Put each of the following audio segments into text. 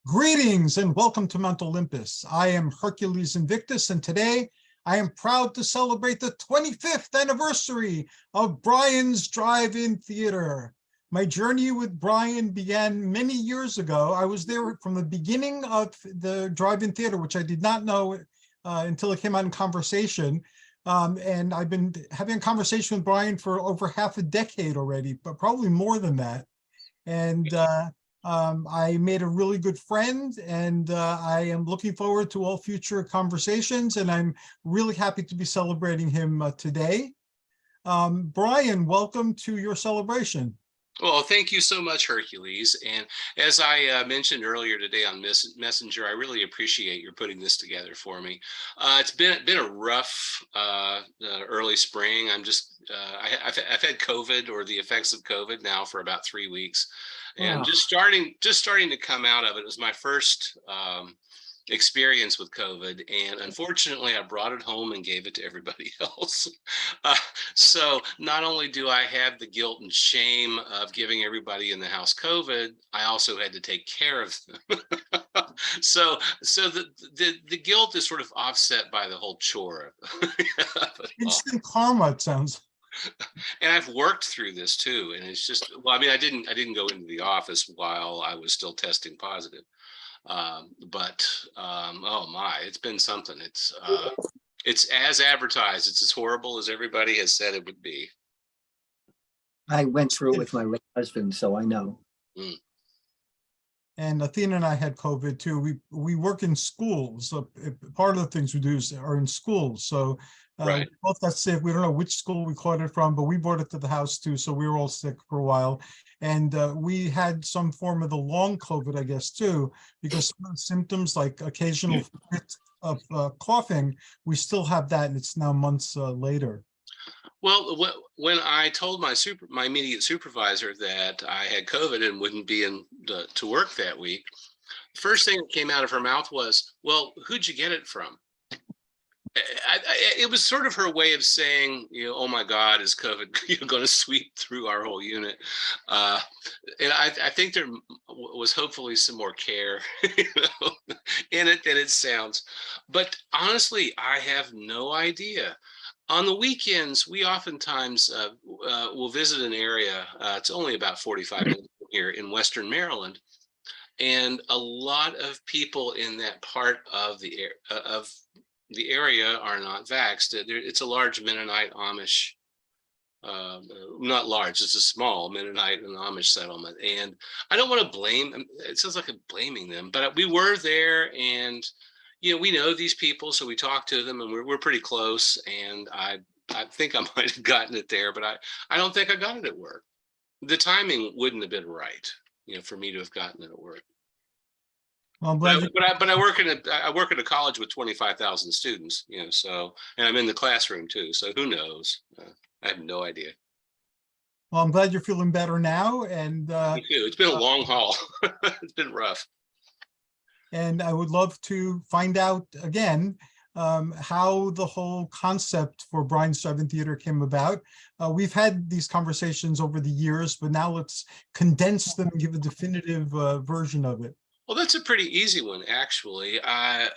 Greetings and welcome to Mount Olympus. I am Hercules Invictus, and today I am proud to celebrate the 25th anniversary of Brian's Drive-In Theater. My journey with Brian began many years ago. I was there from the beginning of the Drive-In Theater, which I did not know until it came out in conversation. And I've been having a conversation with Brian for over half a decade already, but probably more than that. And I made a really good friend, and I am looking forward to all future conversations, and I'm really happy to be celebrating him today. Brian, welcome to your celebration. Well, thank you so much, Hercules. And as I mentioned earlier today on Messenger, I really appreciate your putting this together for me. It's been a rough early spring. I've had COVID, or the effects of COVID, now for about 3 weeks, and just starting to come out of it. It was my first experience with COVID, and unfortunately I brought it home and gave it to everybody else. So not only do I have the guilt and shame of giving everybody in the house COVID, I also had to take care of them. so the guilt is sort of offset by the whole chore. Instant karma, it sounds. And I've worked through this too, and it's just, well, I mean, I didn't go into the office while I was still testing positive. Oh my, it's been something. It's as advertised. It's as horrible as everybody has said it would be. I went through it with my husband, so I know. And Athena and I had COVID too. We work in schools. So part of the things we do are in schools. So right. We both got sick. We don't know which school we caught it from, but we brought it to the house too. So we were all sick for a while. And we had some form of the long COVID, I guess, too, because some of the symptoms like occasional fit of coughing, we still have that, and it's now months later. Well, when I told my immediate supervisor that I had COVID and wouldn't be to work that week, the first thing that came out of her mouth was, "Well, who'd you get it from?" It was sort of her way of saying, "Oh my God, is COVID going to sweep through our whole unit?" And I think there was hopefully some more care in it than it sounds. But honestly, I have no idea. On the weekends, we oftentimes will visit an area. It's only about 45 minutes from here in Western Maryland, and a lot of people in that part of the area are not vaxxed. It's a large Mennonite Amish, not large, it's a small Mennonite and Amish settlement. And I don't want to blame, it sounds like I'm blaming them, but we were there, and we know these people, so we talked to them, and we're pretty close. And I think I might have gotten it there, but I don't think I got it at work. The timing wouldn't have been right, for me to have gotten it at work. Well, but I work at a college with 25,000 students, so, and I'm in the classroom too. So who knows? I have no idea. Well, I'm glad you're feeling better now, and me too. It's been a long haul. It's been rough. And I would love to find out again how the whole concept for Brian's Drive-In Theater came about. We've had these conversations over the years, but now let's condense them and give a definitive version of it. Well, that's a pretty easy one, actually. I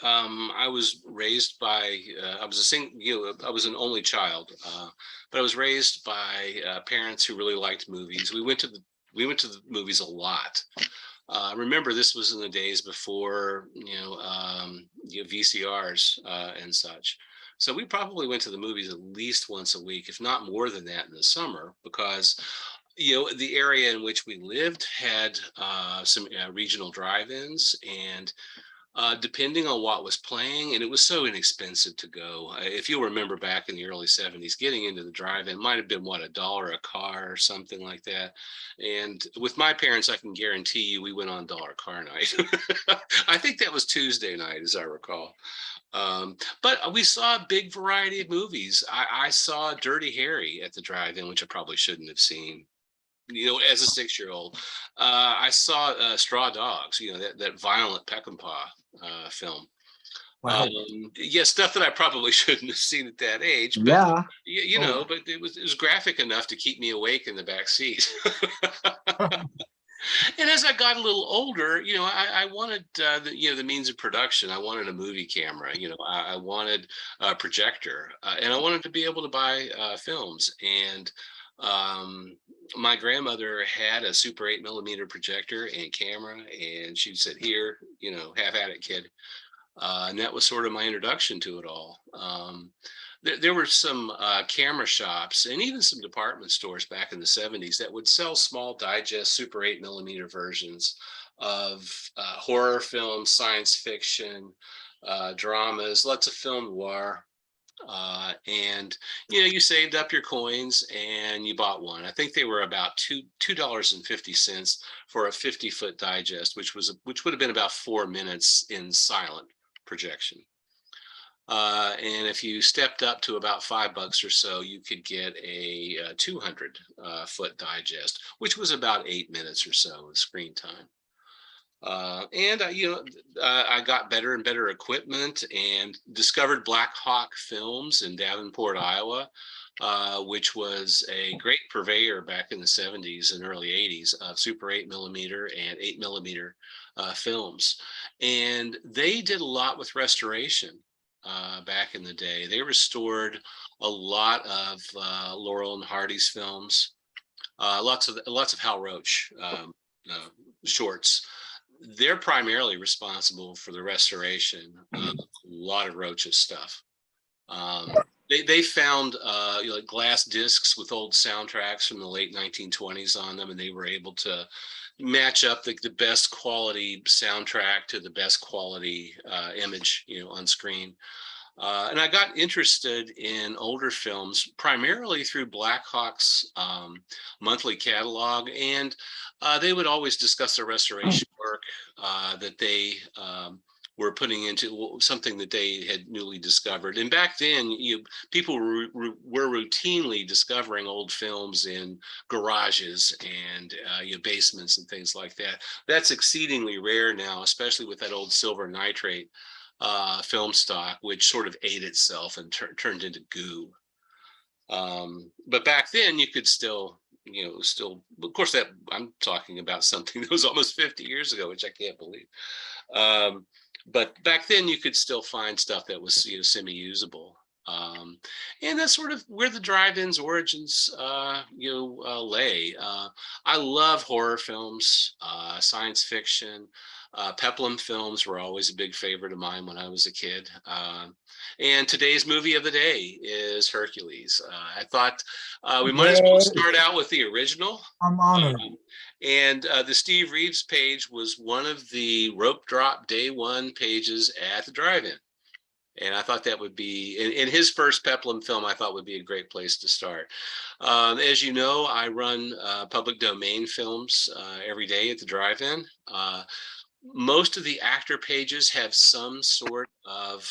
was raised by I was an only child, but I was raised by parents who really liked movies. We went to the movies a lot. Remember, this was in the days before VCRs and such. So we probably went to the movies at least once a week, if not more than that, in the summer, because the area in which we lived had some regional drive-ins, and depending on what was playing, and it was so inexpensive to go. If you'll remember, back in the early 70s, getting into the drive-in might have been, what, $1 a car or something like that. And with my parents, I can guarantee you we went on dollar car night. I think that was Tuesday night, as I recall. But we saw a big variety of movies. I saw Dirty Harry at the drive-in, which I probably shouldn't have seen, as a 6-year-old. I saw Straw Dogs, that violent Peckinpah film. Wow. Stuff that I probably shouldn't have seen at that age. But, yeah. But it was graphic enough to keep me awake in the back seat. And as I got a little older, I wanted the means of production. I wanted a movie camera. I wanted a projector, and I wanted to be able to buy films. And my grandmother had a Super 8mm projector and camera, and she said, "Here, have at it, kid." And that was sort of my introduction to it all. There were some camera shops and even some department stores back in the 70s that would sell small digest Super 8mm versions of horror films, science fiction, dramas, lots of film noir. And you saved up your coins and you bought one. I think they were about $2.50 for a 50-foot digest, which would have been about 4 minutes in silent projection. And if you stepped up to about $5 or so, you could get a 200-foot digest, which was about 8 minutes or so of screen time. I got better and better equipment and discovered Black Hawk Films in Davenport, Iowa, which was a great purveyor back in the 70s and early 80s of Super 8mm and 8mm films. And they did a lot with restoration back in the day. They restored a lot of Laurel and Hardy's films, lots of Hal Roach shorts. They're primarily responsible for the restoration of a lot of Roach's stuff. They found like glass discs with old soundtracks from the late 1920s on them, and they were able to match up the best quality soundtrack to the best quality image, on screen. And I got interested in older films primarily through Black Hawk's monthly catalog, and they would always discuss their restoration work that they were putting into something that they had newly discovered. And back then, people were routinely discovering old films in garages and basements and things like that. That's exceedingly rare now, especially with that old silver nitrate film stock, which sort of ate itself and turned into goo. But back then, you could still, of course, that I'm talking about something that was almost 50 years ago, which I can't believe. But back then, you could still find stuff that was, semi-usable. And that's sort of where the drive-in's origins, lay. I love horror films, science fiction. Peplum films were always a big favorite of mine when I was a kid. And today's movie of the day is Hercules. I thought we might as well start out with the original. I'm honored. And the Steve Reeves page was one of the rope drop day one pages at the drive-in. And I thought that would be, in his first Peplum film, I thought would be a great place to start. As you know, I run public domain films every day at the drive-in. Most of the actor pages have some sort of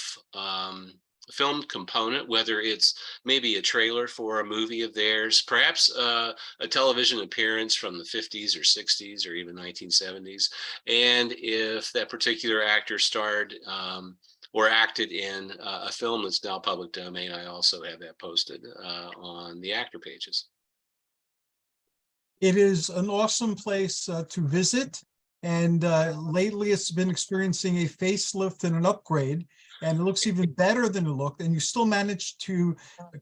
film component, whether it's maybe a trailer for a movie of theirs, perhaps a television appearance from the 50s or 60s or even 1970s. And if that particular actor starred or acted in a film that's now public domain, I also have that posted on the actor pages. It is an awesome place to visit. And lately it's been experiencing a facelift and an upgrade, and it looks even better than it looked. And you still managed to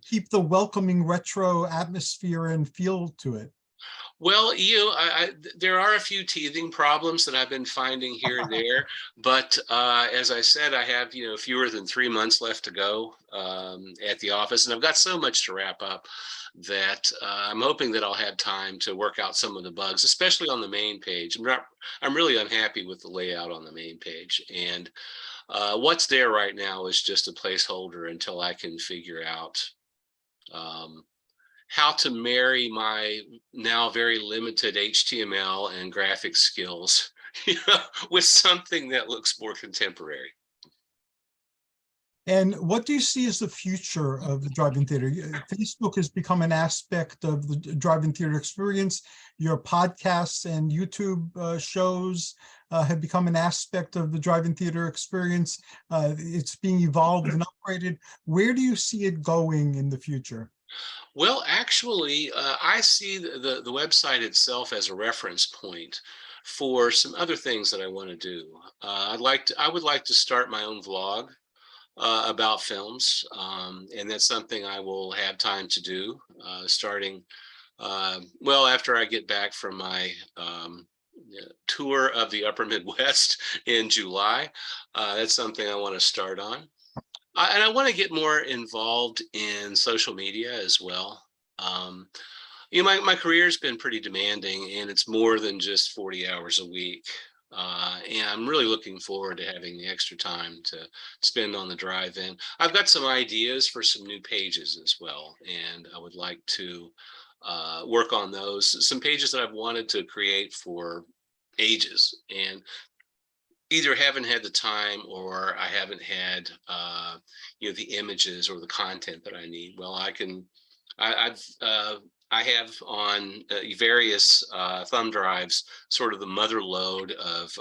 keep the welcoming retro atmosphere and feel to it. Well, there are a few teething problems that I've been finding here and there, but as I said, I have fewer than 3 months left to go at the office, and I've got so much to wrap up that I'm hoping that I'll have time to work out some of the bugs, especially on the main page. I'm really unhappy with the layout on the main page, and what's there right now is just a placeholder until I can figure out how to marry my now very limited HTML and graphics skills, with something that looks more contemporary. And what do you see as the future of the drive-in theater? Facebook has become an aspect of the drive-in theater experience. Your podcasts and YouTube shows have become an aspect of the drive-in theater experience. It's being evolved and upgraded. Where do you see it going in the future? Well, actually, I see the website itself as a reference point. for some other things that I want to do. I would like to start my own vlog about films, and that's something I will have time to do starting well after I get back from my tour of the Upper Midwest in July. That's something I want to start on. And I want to get more involved in social media as well. You know, my career has been pretty demanding, and it's more than just 40 hours a week. And I'm really looking forward to having the extra time to spend on the drive-in. I've got some ideas for some new pages as well, and I would like to work on those. Some pages that I've wanted to create for ages, and either haven't had the time or I haven't had you know, the images or the content that I need. Well, I have on various thumb drives sort of the mother lode of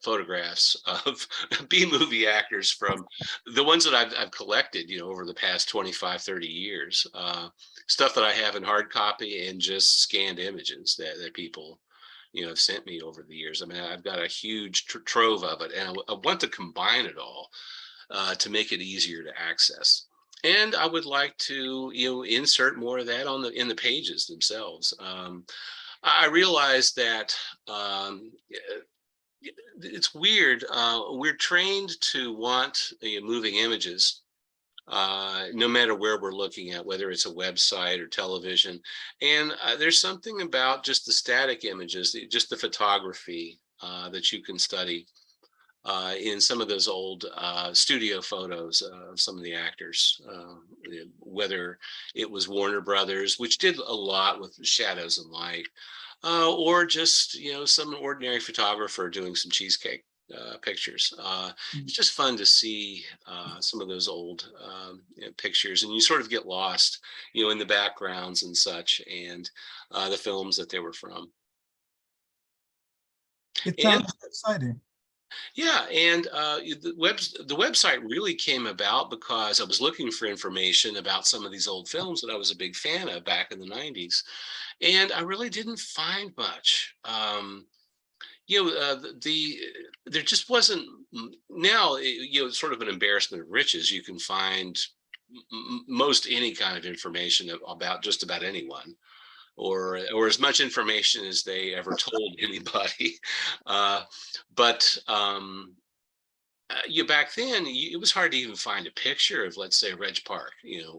photographs of B-movie actors, from the ones that I've collected, you know, over the past 25, 30 years. Stuff that I have in hard copy and just scanned images that people, you know, have sent me over the years. I mean, I've got a huge trove of it, and I want to combine it all to make it easier to access. And I would like to, you know, insert more of that in the pages themselves. I realize that it's weird. We're trained to want moving images, no matter where we're looking at, whether it's a website or television. And there's something about just the static images, just the photography that you can study in some of those old studio photos of some of the actors, whether it was Warner Brothers, which did a lot with shadows and light, or just, you know, some ordinary photographer doing some cheesecake pictures. It's just fun to see some of those old you know, pictures, and you sort of get lost, you know, in the backgrounds and such, and the films that they were from. It sounds exciting. Yeah, and the website really came about because I was looking for information about some of these old films that I was a big fan of back in the 90s, and I really didn't find much. You know, there just wasn't. Now, you know, it's sort of an embarrassment of riches. You can find most any kind of information about just about anyone, or as much information as they ever told anybody. But you back then, it was hard to even find a picture of, let's say, Reg Park, you know,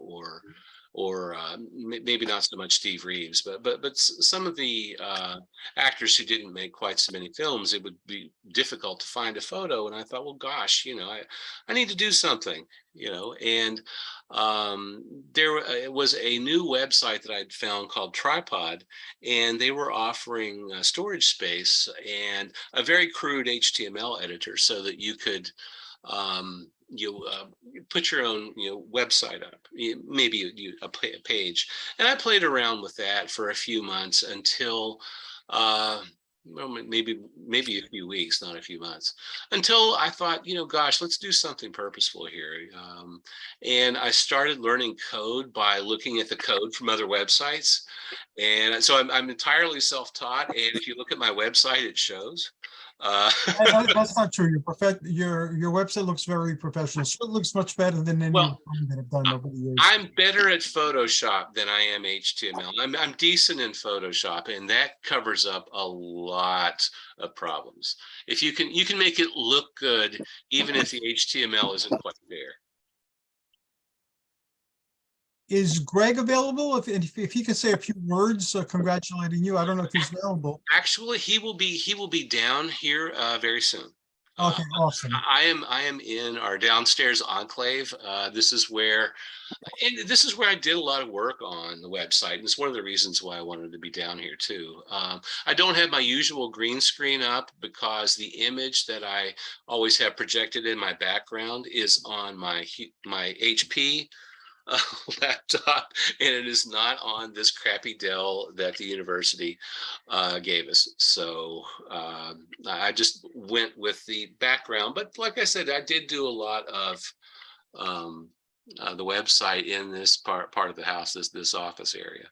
or maybe not so much Steve Reeves, but some of the actors who didn't make quite so many films. It would be difficult to find a photo, and I thought, well, gosh, you know, I need to do something, you know. And there was a new website that I'd found called Tripod, and they were offering storage space and a very crude HTML editor so that you could you put your own, you know, website up, maybe a page. And I played around with that for a few months until well, maybe a few weeks, not a few months, until I thought, you know, gosh, let's do something purposeful here. And I started learning code by looking at the code from other websites. And so I'm entirely self-taught. And if you look at my website, it shows. That's not true. Your website looks very professional. So it looks much better than any Well, that I've done over the years. I'm better at Photoshop than I am HTML. I'm decent in Photoshop, and that covers up a lot of problems. If you can make it look good, even if the HTML isn't quite there. Is Greg available? If he can say a few words congratulating you, I don't know if he's available. Actually, he will be down here very soon. Okay, awesome. I am in our downstairs enclave. This is where I did a lot of work on the website, and it's one of the reasons why I wanted to be down here too. I don't have my usual green screen up because the image that I always have projected in my background is on my HP laptop, and it is not on this crappy Dell that the university gave us. So I just went with the background. But like I said, I did do a lot of the website in this part of the house, this office area.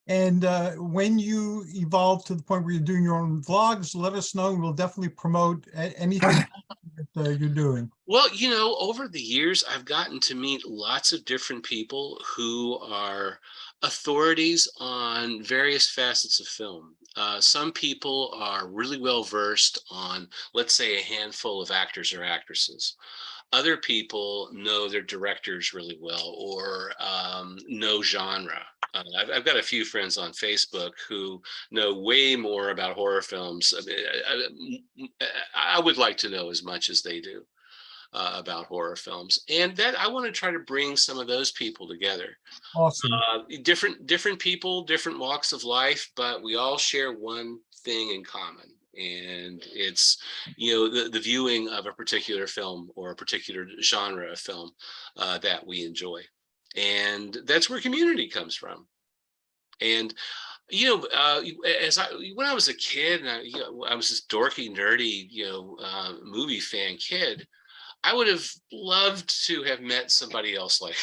And when you evolve to the point where you're doing your own vlogs, let us know. We'll definitely promote anything that you're doing. Well, over the years, I've gotten to meet lots of different people who are authorities on various facets of film. Some people are really well versed on, let's say, a handful of actors or actresses. Other people know their directors really well, or know genre. I've got a few friends on Facebook who know way more about horror films. I would like to know as much as they do about horror films, and that I want to try to bring some of those people together. Awesome. Different people, different walks of life, but we all share one thing in common. And it's, the viewing of a particular film or a particular genre of film that we enjoy. And that's where community comes from. And, when I was a kid, and I was this dorky, nerdy, movie fan kid, I would have loved to have met somebody else like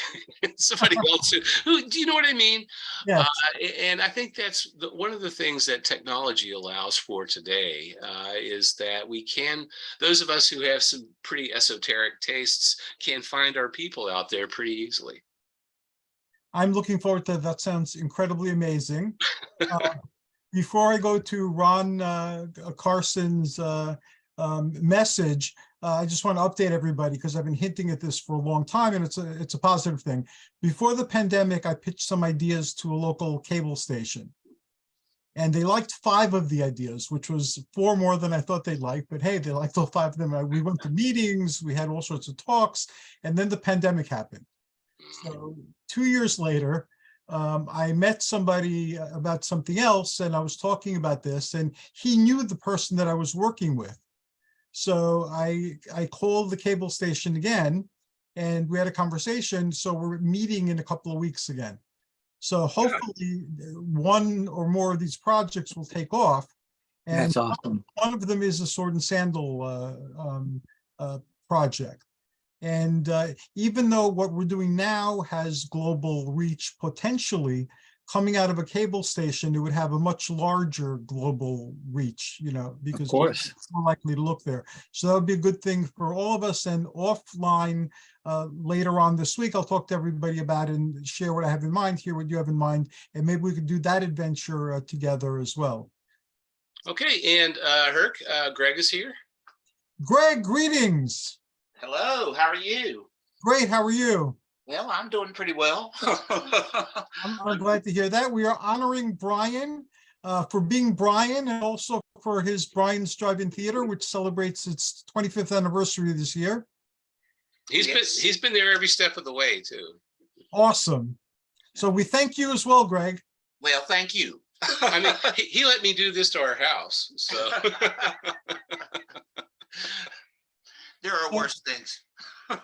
somebody else who, do you know what I mean? Yes. And I think that's one of the things that technology allows for today is that those of us who have some pretty esoteric tastes can find our people out there pretty easily. I'm looking forward to that. That sounds incredibly amazing. Before I go to Ron Carson's message, I just want to update everybody because I've been hinting at this for a long time, and it's a positive thing. Before the pandemic, I pitched some ideas to a local cable station, and they liked 5 of the ideas, which was 4 more than I thought they'd like. But hey, they liked all 5 of them. We went to meetings, we had all sorts of talks, and then the pandemic happened. So 2 years later, I met somebody about something else, and I was talking about this, and he knew the person that I was working with. So I called the cable station again, and we had a conversation. So we're meeting in a couple of weeks again. So hopefully one or more of these projects will take off. And That's awesome. One of them is a Sword and Sandal project. And even though what we're doing now has global reach potentially, coming out of a cable station, it would have a much larger global reach, because it's more likely to look there. So that would be a good thing for all of us. And offline, later on this week, I'll talk to everybody about it and share what I have in mind, hear what you have in mind, and maybe we could do that adventure together as well. Okay, and Herc, Greg is here. Greg, greetings. Hello, how are you? Great, how are you? Well, I'm doing pretty well. I'm glad to hear that. We are honoring Brian for being Brian, and also for his Brian's Drive-In Theater, which celebrates its 25th anniversary this year. He's been there every step of the way too. Awesome. So we thank you as well, Greg. Well, thank you. I mean, he let me do this to our house, so. There are worse things. Do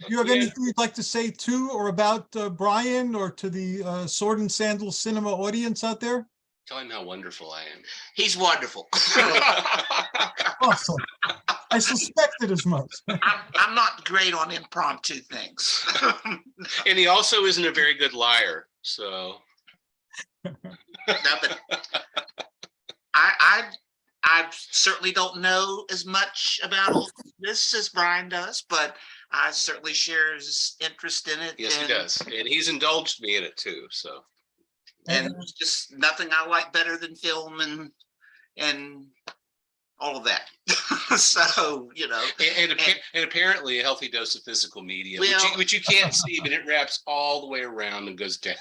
you have anything you'd like to say to or about Brian, or to the Sword and Sandal cinema audience out there? Tell him how wonderful I am. He's wonderful. Awesome. I suspected as much. I'm not great on impromptu things. And he also isn't a very good liar, so. No, but I certainly don't know as much about all this as Brian does, but I certainly share his interest in it. Yes, he does. And he's indulged me in it too, so. And there's just nothing I like better than film and all of that. So, And apparently a healthy dose of physical media, which you can't see, but it wraps all the way around and goes down.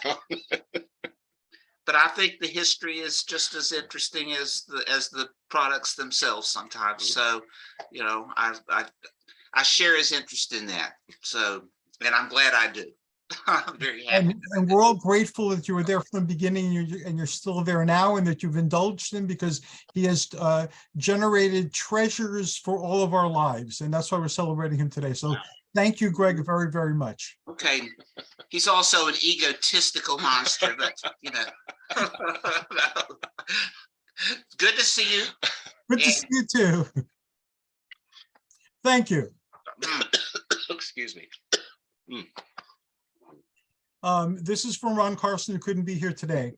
But I think the history is just as interesting as the products themselves sometimes. So, I share his interest in that. So, and I'm glad I do. I'm very happy. And we're all grateful that you were there from the beginning, and you're still there now, and that you've indulged him, because he has generated treasures for all of our lives. And that's why we're celebrating him today. So thank you, Greg, very, very much. Okay. He's also an egotistical monster, but good to see you. Good to see you too. Thank you. Excuse me. This is from Ron Carson, who couldn't be here today.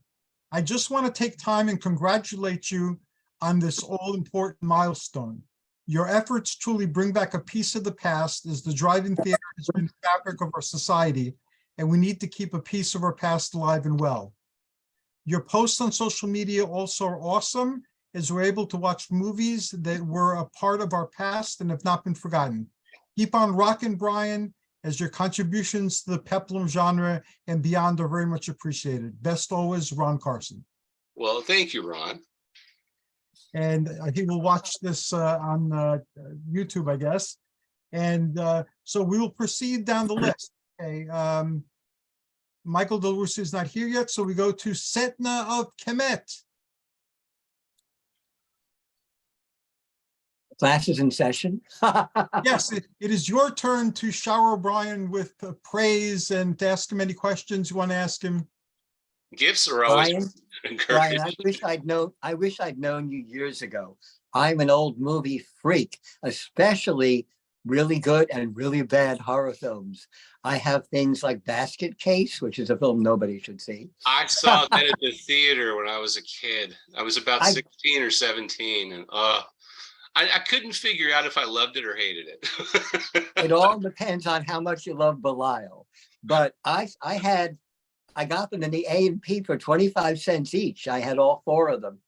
I just want to take time and congratulate you on this all-important milestone. Your efforts truly bring back a piece of the past, as the drive-in theater has been the fabric of our society, and we need to keep a piece of our past alive and well. Your posts on social media also are awesome, as we're able to watch movies that were a part of our past and have not been forgotten. Keep on rocking, Brian, as your contributions to the peplum genre and beyond are very much appreciated. Best always, Ron Carson. Well, thank you, Ron. And I think we'll watch this on YouTube, I guess. And so we will proceed down the list. Okay, Michael Del Russo is not here yet, so we go to Setna of Khemet. Class is in session. Yes, it is your turn to shower Brian with praise and to ask him any questions you want to ask him. Gifts are always Brian, encouraging. I wish I'd known you years ago. I'm an old movie freak, especially really good and really bad horror films. I have things like Basket Case, which is a film nobody should see. I saw that at the theater when I was a kid. I was about 16 or 17, and I couldn't figure out if I loved it or hated it. It all depends on how much you love Belial. But I got them in the A&P for 25 cents each. I had all 4 of them.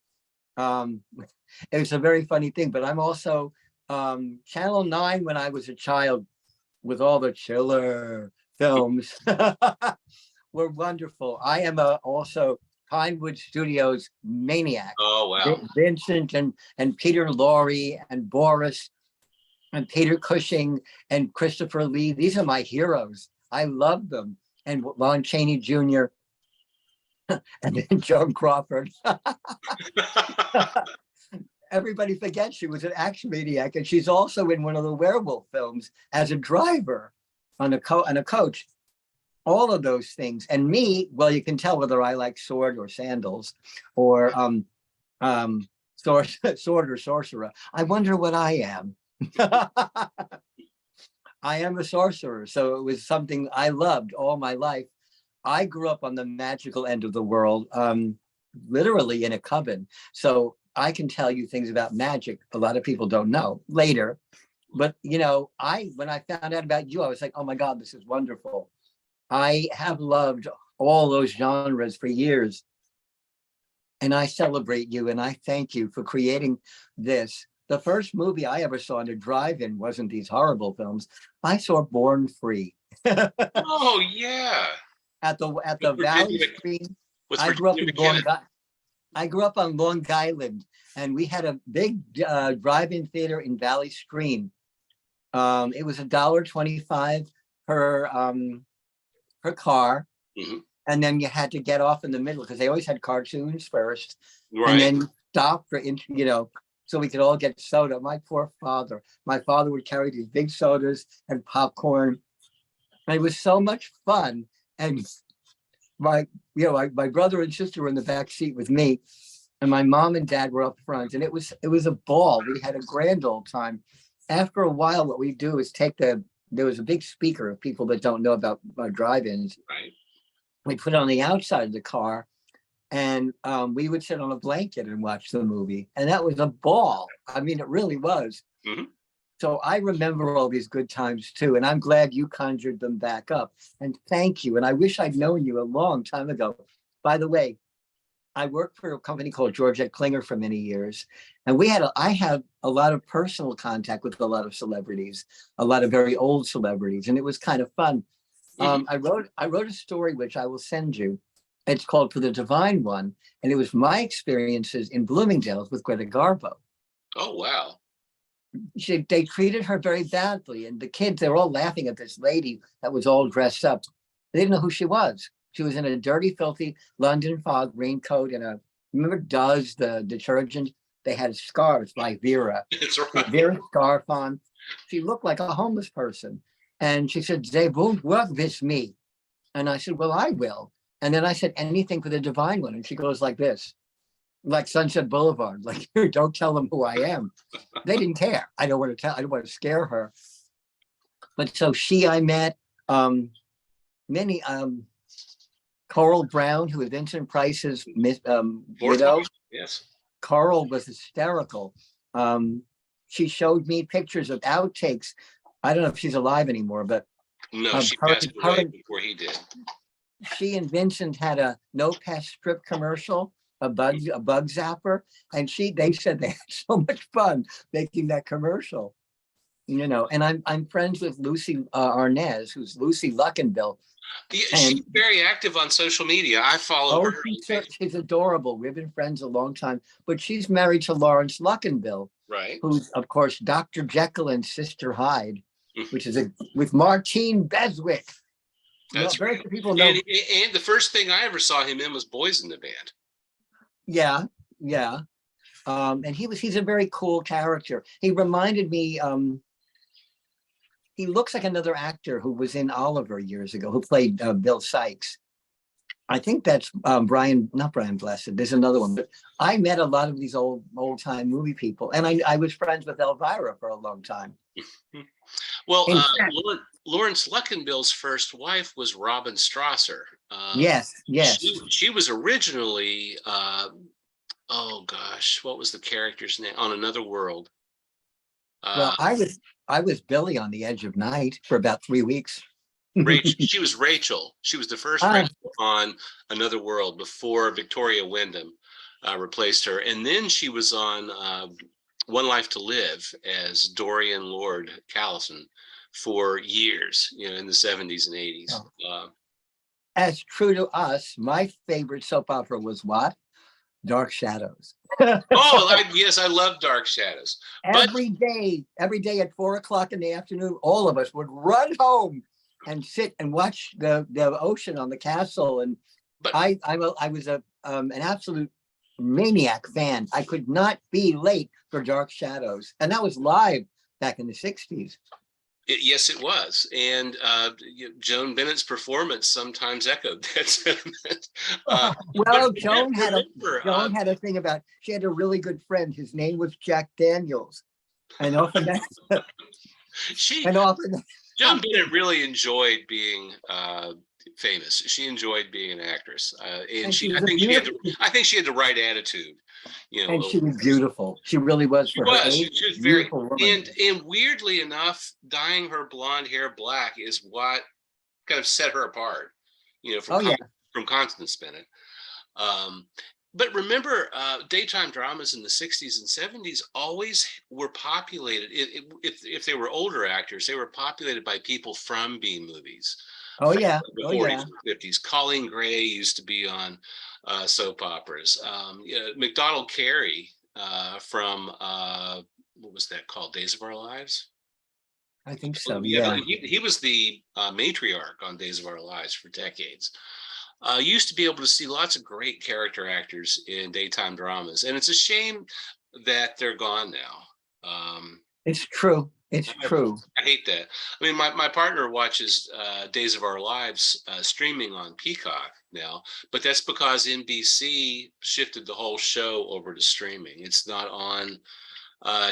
It was a very funny thing, but I'm also Channel 9 when I was a child with all the chiller films were wonderful. I am also Pinewood Studios maniac. Oh, wow. Vincent and Peter Lorre and Boris and Peter Cushing and Christopher Lee. These are my heroes. I love them. And Lon Chaney Jr. and then Joan Crawford. Everybody forgets she was an action maniac, and she's also in one of the werewolf films as a driver on a coach. All of those things. And me, well, you can tell whether I like sword or sandals or sword or sorcerer. I wonder what I am. I am a sorcerer, so it was something I loved all my life. I grew up on the magical end of the world, literally in a coven. So I can tell you things about magic a lot of people don't know later. But, you know, when I found out about you, I was like, oh my God, this is wonderful. I have loved all those genres for years. And I celebrate you and I thank you for creating this. The first movie I ever saw in a drive-in wasn't these horrible films. I saw Born Free. Oh, yeah. At the Valley Screen. I grew up on Long Island, and we had a big drive-in theater in Valley Screen. It was $1.25 per car. Mm-hmm. And then you had to get off in the middle because they always had cartoons first. Right. And then stop for, so we could all get soda. My poor father. My father would carry these big sodas and popcorn. And it was so much fun. And my brother and sister were in the back seat with me. And my mom and dad were up front. And it was a ball. We had a grand old time. After a while, what we do is there was a big speaker of people that don't know about drive-ins. Right. We put it on the outside of the car, and we would sit on a blanket and watch the movie. And that was a ball. I mean, it really was. Mm-hmm. So I remember all these good times too. And I'm glad you conjured them back up. And thank you. And I wish I'd known you a long time ago. By the way, I worked for a company called Georgette Klinger for many years. And I have a lot of personal contact with a lot of celebrities, a lot of very old celebrities. And it was kind of fun. Mm-hmm. I wrote a story, which I will send you. It's called For the Divine One. And it was my experiences in Bloomingdale's with Greta Garbo. Oh, wow. They treated her very badly. And the kids, they were all laughing at this lady that was all dressed up. They didn't know who she was. She was in a dirty, filthy London fog raincoat and remember Duz, the detergent? They had scarves by Vera. That's right. Vera scarf on. She looked like a homeless person. And she said, "They won't work with me." And I said, "Well, I will." And then I said, "Anything for the Divine One." And she goes like this, like Sunset Boulevard, like, "Don't tell them who I am." They didn't care. I don't want to scare her. But so I met many Coral Brown, who was Vincent Price's Fourth widow. wife, yes. Coral was hysterical. She showed me pictures of outtakes. I don't know if she's alive anymore, but No, she passed away before he did. she and Vincent had a no pest strip commercial, a bug zapper, and they said they had so much fun making that commercial. You know, and I'm friends with Lucy Arnaz, who's Lucy Luckenbill. Yeah, she's very active on social media. I follow her. She's adorable. We've been friends a long time, but she's married to Lawrence Luckenbill, right? Who's of course Dr. Jekyll and Sister Hyde, which is with Martine Beswick. That's very right. few people know. And the first thing I ever saw him in was Boys in the Band. Yeah, yeah. And he's a very cool character. He reminded me. He looks like another actor who was in Oliver years ago, who played Bill Sykes. I think that's not Brian Blessed. There's another one. But I met a lot of these old time movie people, and I was friends with Elvira for a long time. Well, Lawrence Luckenbill's first wife was Robin Strasser. Yes. She was originally, oh gosh, what was the character's name on Another World? Well, I was Billy on The Edge of Night for about 3 weeks. She was Rachel. She was the first Rachel on Another World before Victoria Wyndham replaced her. And then she was on One Life to Live as Dorian Lord Callison for years, you know, in the 70s and 80s. Oh. As true to us, my favorite soap opera was what? Dark Shadows. Yes, I love Dark Shadows. Every day at 4 o'clock in the afternoon, all of us would run home and sit and watch the ocean on the castle. And I was an absolute maniac fan. I could not be late for Dark Shadows, and that was live back in the 60s. Yes, it was. And Joan Bennett's performance sometimes echoed that sentiment. Well, Joan had a thing about, she had a really good friend. His name was Jack Daniels. And often Joan Bennett really enjoyed being famous. She enjoyed being an actress. I think she had the right attitude. You know, and she was beautiful. She really was. She was very, and weirdly enough, dyeing her blonde hair black is what kind of set her apart, you know, from Constance Bennett. But remember, daytime dramas in the 60s and 70s always were populated. If they were older actors, they were populated by people from B movies. The 40s and 50s. Colleen Gray used to be on soap operas. MacDonald Carey from what was that called? Days of Our Lives? I think so. He was the matriarch on Days of Our Lives for decades. Used to be able to see lots of great character actors in daytime dramas, and it's a shame that they're gone now. It's true. It's true. I hate that. I mean, my partner watches Days of Our Lives streaming on Peacock now, but that's because NBC shifted the whole show over to streaming. It's not on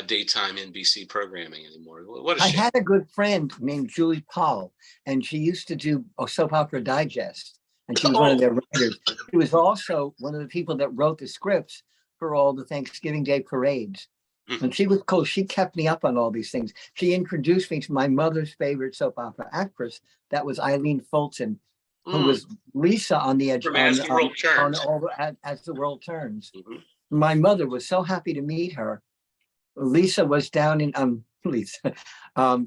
daytime NBC programming anymore. What a shame. I had a good friend named Julie Paul, and she used to do a soap opera digest, and she was one of their writers. She was also one of the people that wrote the scripts for all the Thanksgiving Day parades. And she was cool. She kept me up on all these things. She introduced me to my mother's favorite soap opera actress. That was Eileen Fulton, who was Lisa on The Edge As the World Turns. My mother was so happy to meet her. Lisa was down in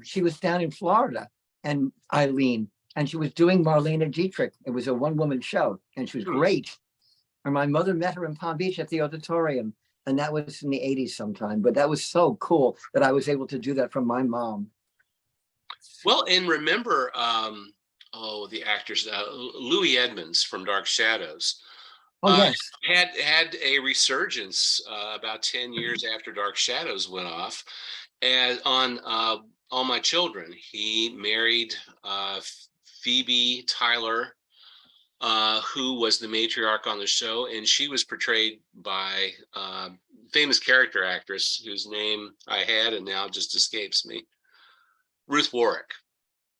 she was down in Florida, and Eileen, and she was doing Marlene Dietrich. It was a one-woman show, and she was great. And my mother met her in Palm Beach at the auditorium. And that was in the 80s sometime, but that was so cool that I was able to do that from my mom. Well, and remember, the actors, Louis Edmonds from Dark Shadows. Yes. Had a resurgence about 10 years after Dark Shadows went off. And on All My Children, he married Phoebe Tyler, who was the matriarch on the show, and she was portrayed by famous character actress whose name I had and now just escapes me, Ruth Warwick.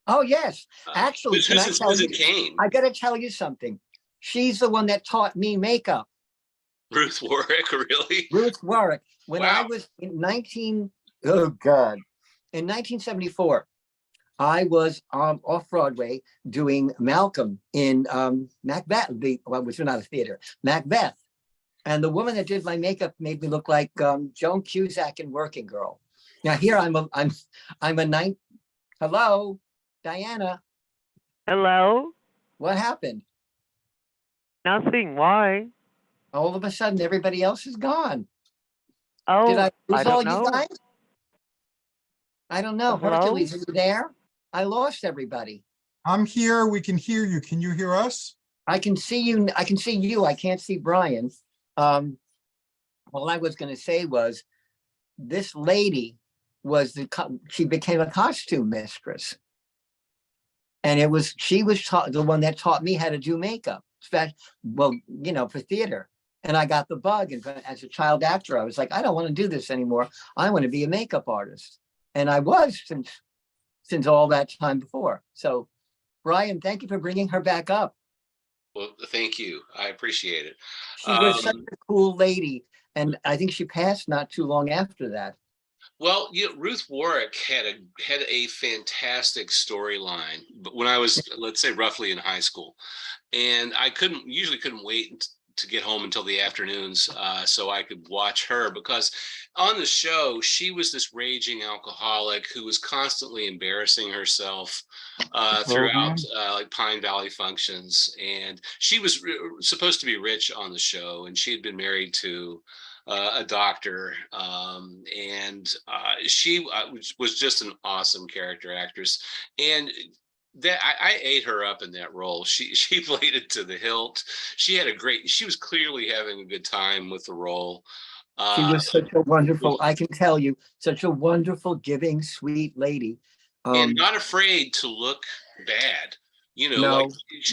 Oh yes, actually, I got to tell you something. She's the one that taught me makeup. Ruth Warwick, really? Ruth Warwick. When I Wow. was in 1974, I was off Broadway doing Malcolm in Macbeth, which was not a theater, Macbeth. And the woman that did my makeup made me look like Joan Cusack in Working Girl. Now here I'm a night. Hello, Diana. Hello? What happened? Nothing. Why? All of a sudden, everybody else is gone. Oh, Did I lose all don't you know. guys? I don't know. Hello? Hercules, are you there? I lost everybody. I'm here. We can hear you. Can you hear us? I can see you. I can see you. I can't see Brian. All I was going to say was this lady she became a costume mistress. And she was the one that taught me how to do makeup, well, you know, for theater. And I got the bug. And as a child actor, I was like, I don't want to do this anymore. I want to be a makeup artist. And I was since all that time before. So, Brian, thank you for bringing her back up. Well, thank you. I appreciate it. She was such a cool lady. And I think she passed not too long after that. Well, Ruth Warwick had a fantastic storyline, but when I was, let's say, roughly in high school, and I usually couldn't wait to get home until the afternoons so I could watch her, because on the show she was this raging alcoholic who was constantly embarrassing herself throughout like Pine Valley functions, and she was supposed to be rich on the show, and she had been married to a doctor, and she was just an awesome character actress, and that I ate her up in that role. She played it to the hilt. She was clearly having a good time with the role. She was such a wonderful, I can tell you, such a wonderful, giving, sweet lady. And not afraid to look bad. You know,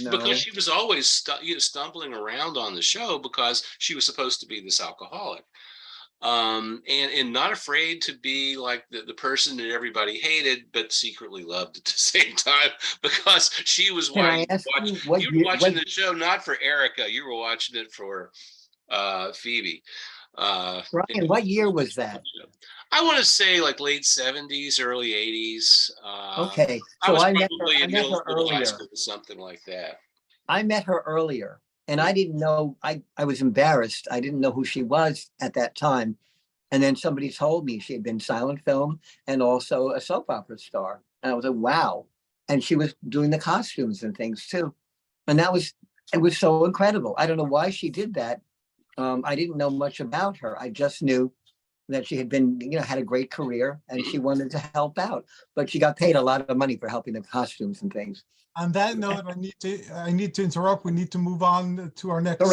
because she was always stumbling around on the show because she was supposed to be this alcoholic, and not afraid to be like the person that everybody hated but secretly loved at the same time, because she was watching the show not for Erica, you were watching it for Phoebe. Brian, what year was that? I want to say like late 70s, early 80s. Okay, so I met her earlier. High school, something like that. I met her earlier, and I didn't know. I was embarrassed. I didn't know who she was at that time, and then somebody told me she had been silent film and also a soap opera star, and I was like, wow. And she was doing the costumes and things too, and it was so incredible. I don't know why she did that. I didn't know much about her. I just knew that she had been, had a great career and she wanted to help out, but she got paid a lot of money for helping the costumes and things. On that note, I need to interrupt. We need to move on to our next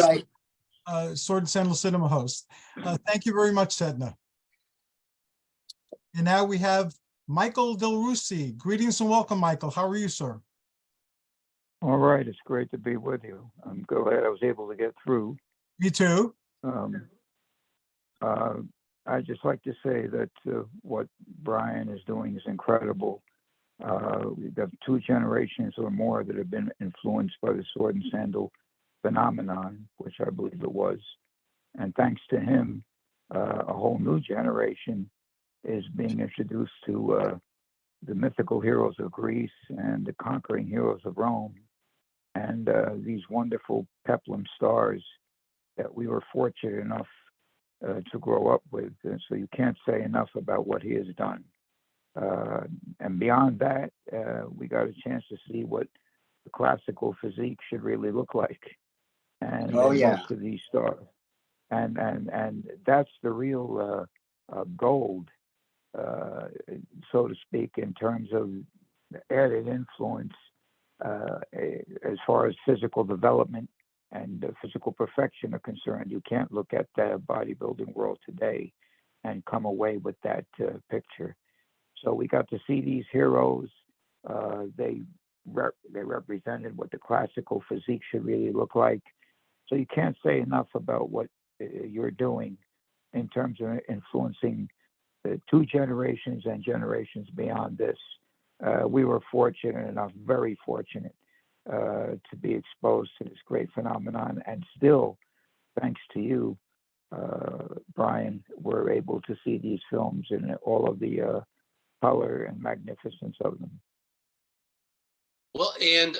Sword and Sandal Cinema host. Thank you very much, Setna. And now we have Michael Del Russi. Greetings and welcome, Michael. How are you, sir? All right, it's great to be with you. I'm glad I was able to get through. Me too. I'd just like to say that what Brian is doing is incredible. We've got 2 generations or more that have been influenced by the sword and sandal phenomenon, which I believe it was. And thanks to him, a whole new generation is being introduced to the mythical heroes of Greece and the conquering heroes of Rome, and these wonderful peplum stars that we were fortunate enough to grow up with. And so you can't say enough about what he has done. And beyond that, we got a chance to see what the classical physique should really look like. And most of these stars. And that's the real gold, so to speak, in terms of the added influence as far as physical development and physical perfection are concerned. You can't look at the bodybuilding world today and come away with that picture. So we got to see these heroes. They represented what the classical physique should really look like. So you can't say enough about what you're doing in terms of influencing the 2 generations and generations beyond this. We were fortunate enough, very fortunate, to be exposed to this great phenomenon. And still, thanks to you, Brian, we're able to see these films in all of the color and magnificence of them. Well, and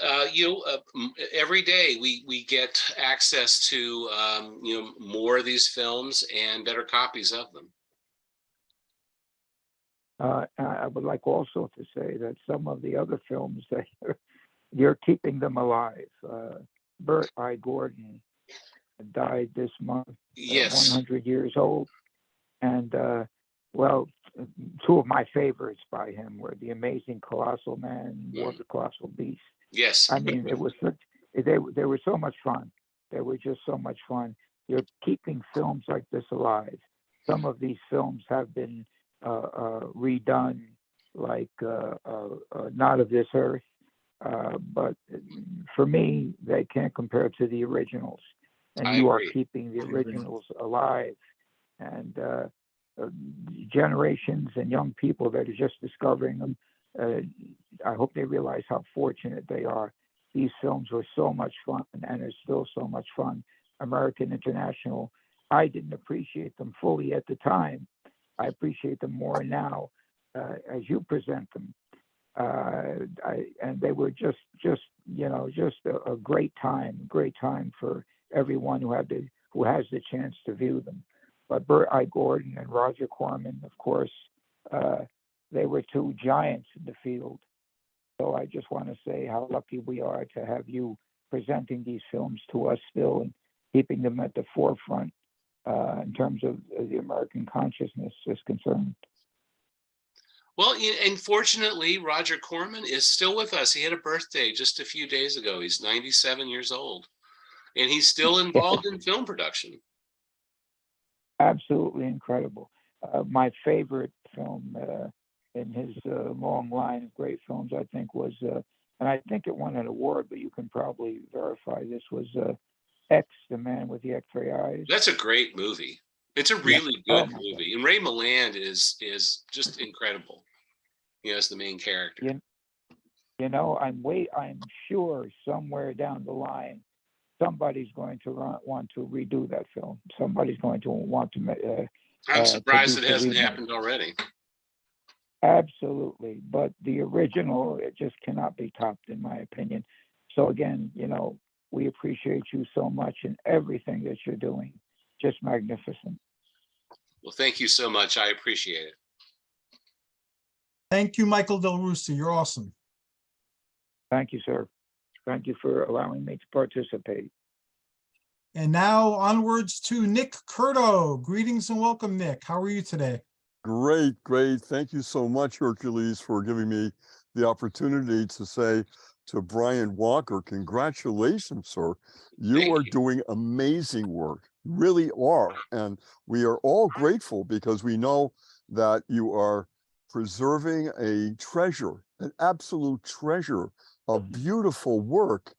every day we get access to more of these films and better copies of them. I would like also to say that some of the other films that you're keeping them alive. Bert I. Gordon died this month, Yes. 100 years old, and well, two of my favorites by him were The Amazing Colossal Man, War of the Colossal Beast. Yes. I mean, it was they were so much fun. They were just so much fun. You're keeping films like this alive. Some of these films have been redone, like Not of This Earth, but for me, they can't compare to the originals. And I you are agree. keeping the originals alive. And generations and young people that are just discovering them, I hope they realize how fortunate they are. These films were so much fun and are still so much fun. American International, I didn't appreciate them fully at the time. I appreciate them more now as you present them. And they were just a great time for everyone who has the chance to view them. But Bert I. Gordon and Roger Corman, of course, they were two giants in the field. So I just want to say how lucky we are to have you presenting these films to us still and keeping them at the forefront in terms of the American consciousness is concerned. Well, and fortunately, Roger Corman is still with us. He had a birthday just a few days ago. He's 97 years old, and he's still involved in film production. Absolutely incredible. My favorite film in his long line of great films, I think, was, and I think it won an award, but you can probably verify this, was X, The Man with the X-Ray Eyes. That's a great movie. It's a really good movie. And Ray Milland is just incredible. As the main character. I'm sure somewhere down the line, somebody's going to want to redo that film. Somebody's going to want to. I'm surprised it hasn't happened already. Absolutely, but the original, it just cannot be topped, in my opinion. So again, we appreciate you so much and everything that you're doing. Just magnificent. Well, thank you so much. I appreciate it. Thank you, Michael Del Russi. You're awesome. Thank you, sir. Thank you for allowing me to participate. And now onwards to Nick Curto. Greetings and welcome, Nick. How are you today? Great. Thank you so much, Hercules, for giving me the opportunity to say to Brian Walker, congratulations, sir. You are doing amazing work. You really are. And we are all grateful because we know that you are preserving a treasure, an absolute treasure of beautiful work,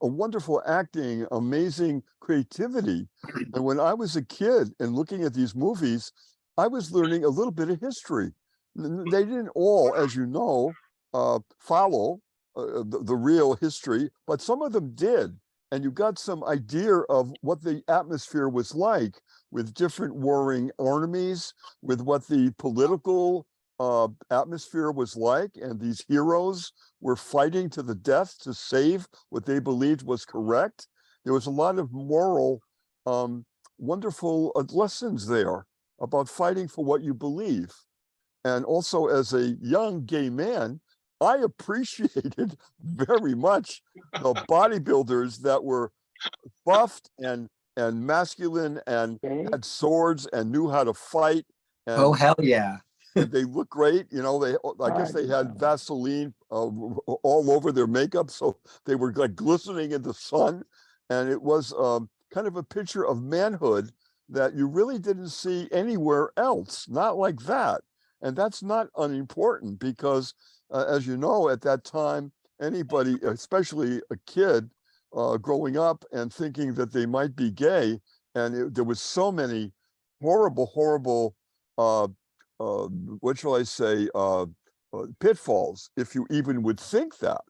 a wonderful acting, amazing creativity. And when I was a kid and looking at these movies, I was learning a little bit of history. They didn't all, as you know, follow the real history, but some of them did. And you got some idea of what the atmosphere was like with different warring armies, with what the political atmosphere was like, and these heroes were fighting to the death to save what they believed was correct. There was a lot of moral, wonderful lessons there about fighting for what you believe. And also, as a young gay man, I appreciated very much the bodybuilders that were buffed and masculine and had swords and knew how to fight. And oh, hell yeah. they look great. I guess they had Vaseline all over their makeup, so they were like glistening in the sun. And it was kind of a picture of manhood that you really didn't see anywhere else, not like that. And that's not unimportant because, as you know, at that time, anybody, especially a kid growing up and thinking that they might be gay, and there was so many horrible, what shall I say, pitfalls, if you even would think that.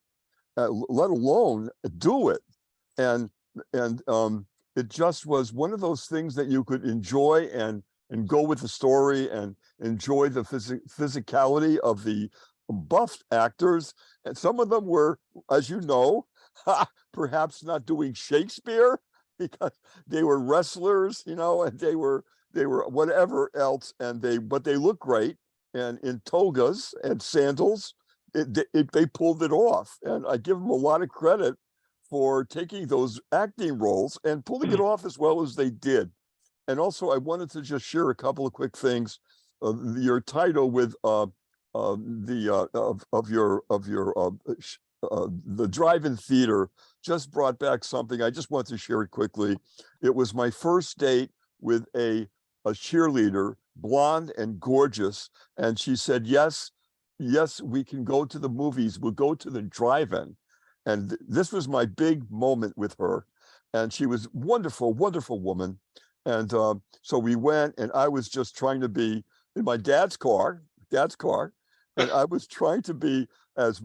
let alone do it. And it just was one of those things that you could enjoy and go with the story and enjoy the physicality of the buffed actors. And some of them were, as you know, perhaps not doing Shakespeare because they were wrestlers, you know, and they were whatever else, but they look great, and in togas and sandals, they pulled it off, and I give them a lot of credit for taking those acting roles and pulling it off as well as they did. And also, I wanted to just share a couple of quick things. Your title with the drive-in theater just brought back something. I just want to share it quickly. It was my first date with a cheerleader, blonde and gorgeous, and she said, yes, we can go to the movies. We'll go to the drive-in. And this was my big moment with her. And she was wonderful, wonderful woman. And so we went, and I was just trying to be in my dad's car, and I was trying to be as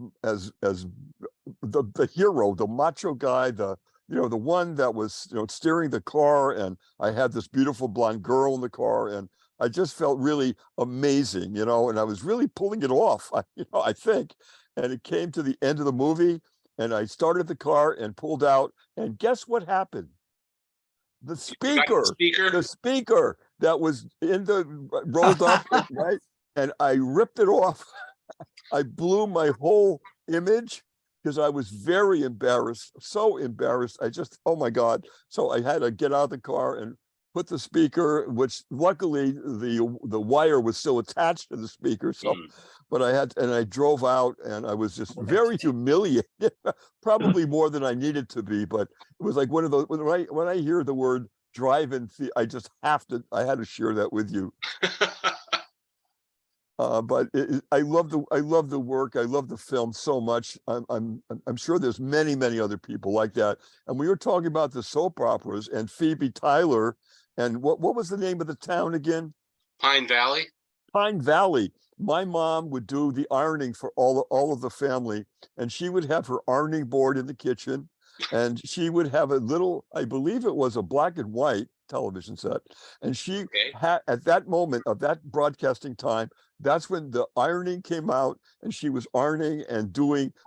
the hero, the macho guy, the one that was, steering the car. And I had this beautiful blonde girl in the car, and I just felt really amazing, and I was really pulling it off, I think. And it came to the end of the movie, and I started the car and pulled out, and guess what happened? The speaker that was in the rolled up, right? And I ripped it off. I blew my whole image because I was very embarrassed, so embarrassed. Oh my God. So I had to get out of the car and put the speaker, which luckily the wire was still attached to the speaker. So, but I drove out, and I was just very humiliated, probably more than I needed to be. But it was like one of those, when I hear the word drive-in, I had to share that with you. But I love the work. I love the film so much. I'm sure there's many, many other people like that. And we were talking about the soap operas and Phoebe Tyler, and what was the name of the town again? Pine Valley. Pine Valley. My mom would do the ironing for all of the family, and she would have her ironing board in the kitchen, and she would have a little, I believe it was a black and white television set, and she had, at that moment of that broadcasting time, that's when the ironing came out, and she was ironing and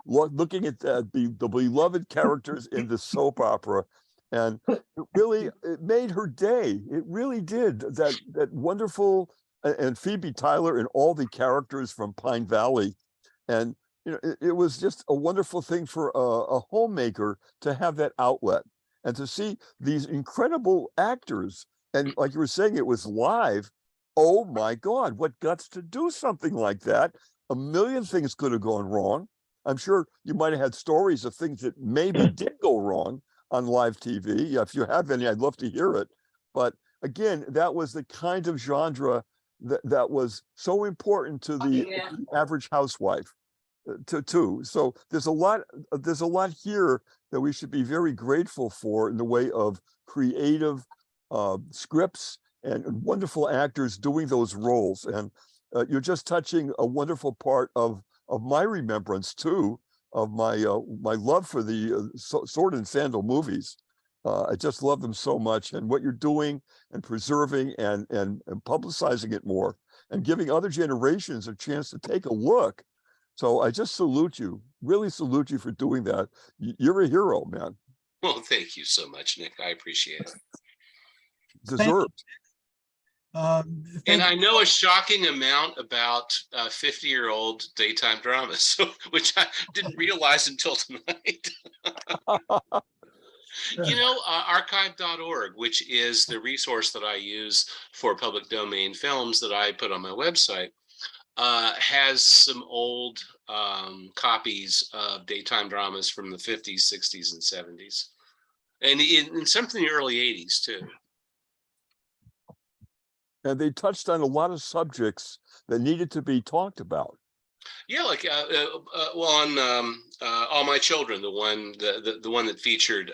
looking at the beloved characters in the soap opera. And it made her day. It really did. That wonderful, and Phoebe Tyler and all the characters from Pine Valley. And it was just a wonderful thing for a homemaker to have that outlet and to see these incredible actors. And like you were saying, it was live. Oh my God, what guts to do something like that. A million things could have gone wrong. I'm sure you might have had stories of things that maybe did go wrong on live TV. If you have any, I'd love to hear it. But again, that was the kind of genre that was so important to the average housewife too. So there's a lot here that we should be very grateful for in the way of creative scripts and wonderful actors doing those roles. And you're just touching a wonderful part of my remembrance too, of my love for the sword and sandal movies. I just love them so much, and what you're doing and preserving and publicizing it more and giving other generations a chance to take a look. So I just salute you, really salute you for doing that. You're a hero, man. Well, thank you so much, Nick. I appreciate it. Deserved. And I know a shocking amount about 50-year-old daytime dramas, which I didn't realize until tonight. Archive.org, which is the resource that I use for public domain films that I put on my website, has some old copies of daytime dramas from the 50s, 60s, and 70s, and in some from the early 80s too. And they touched on a lot of subjects that needed to be talked about. Yeah, like on All My Children, the one that featured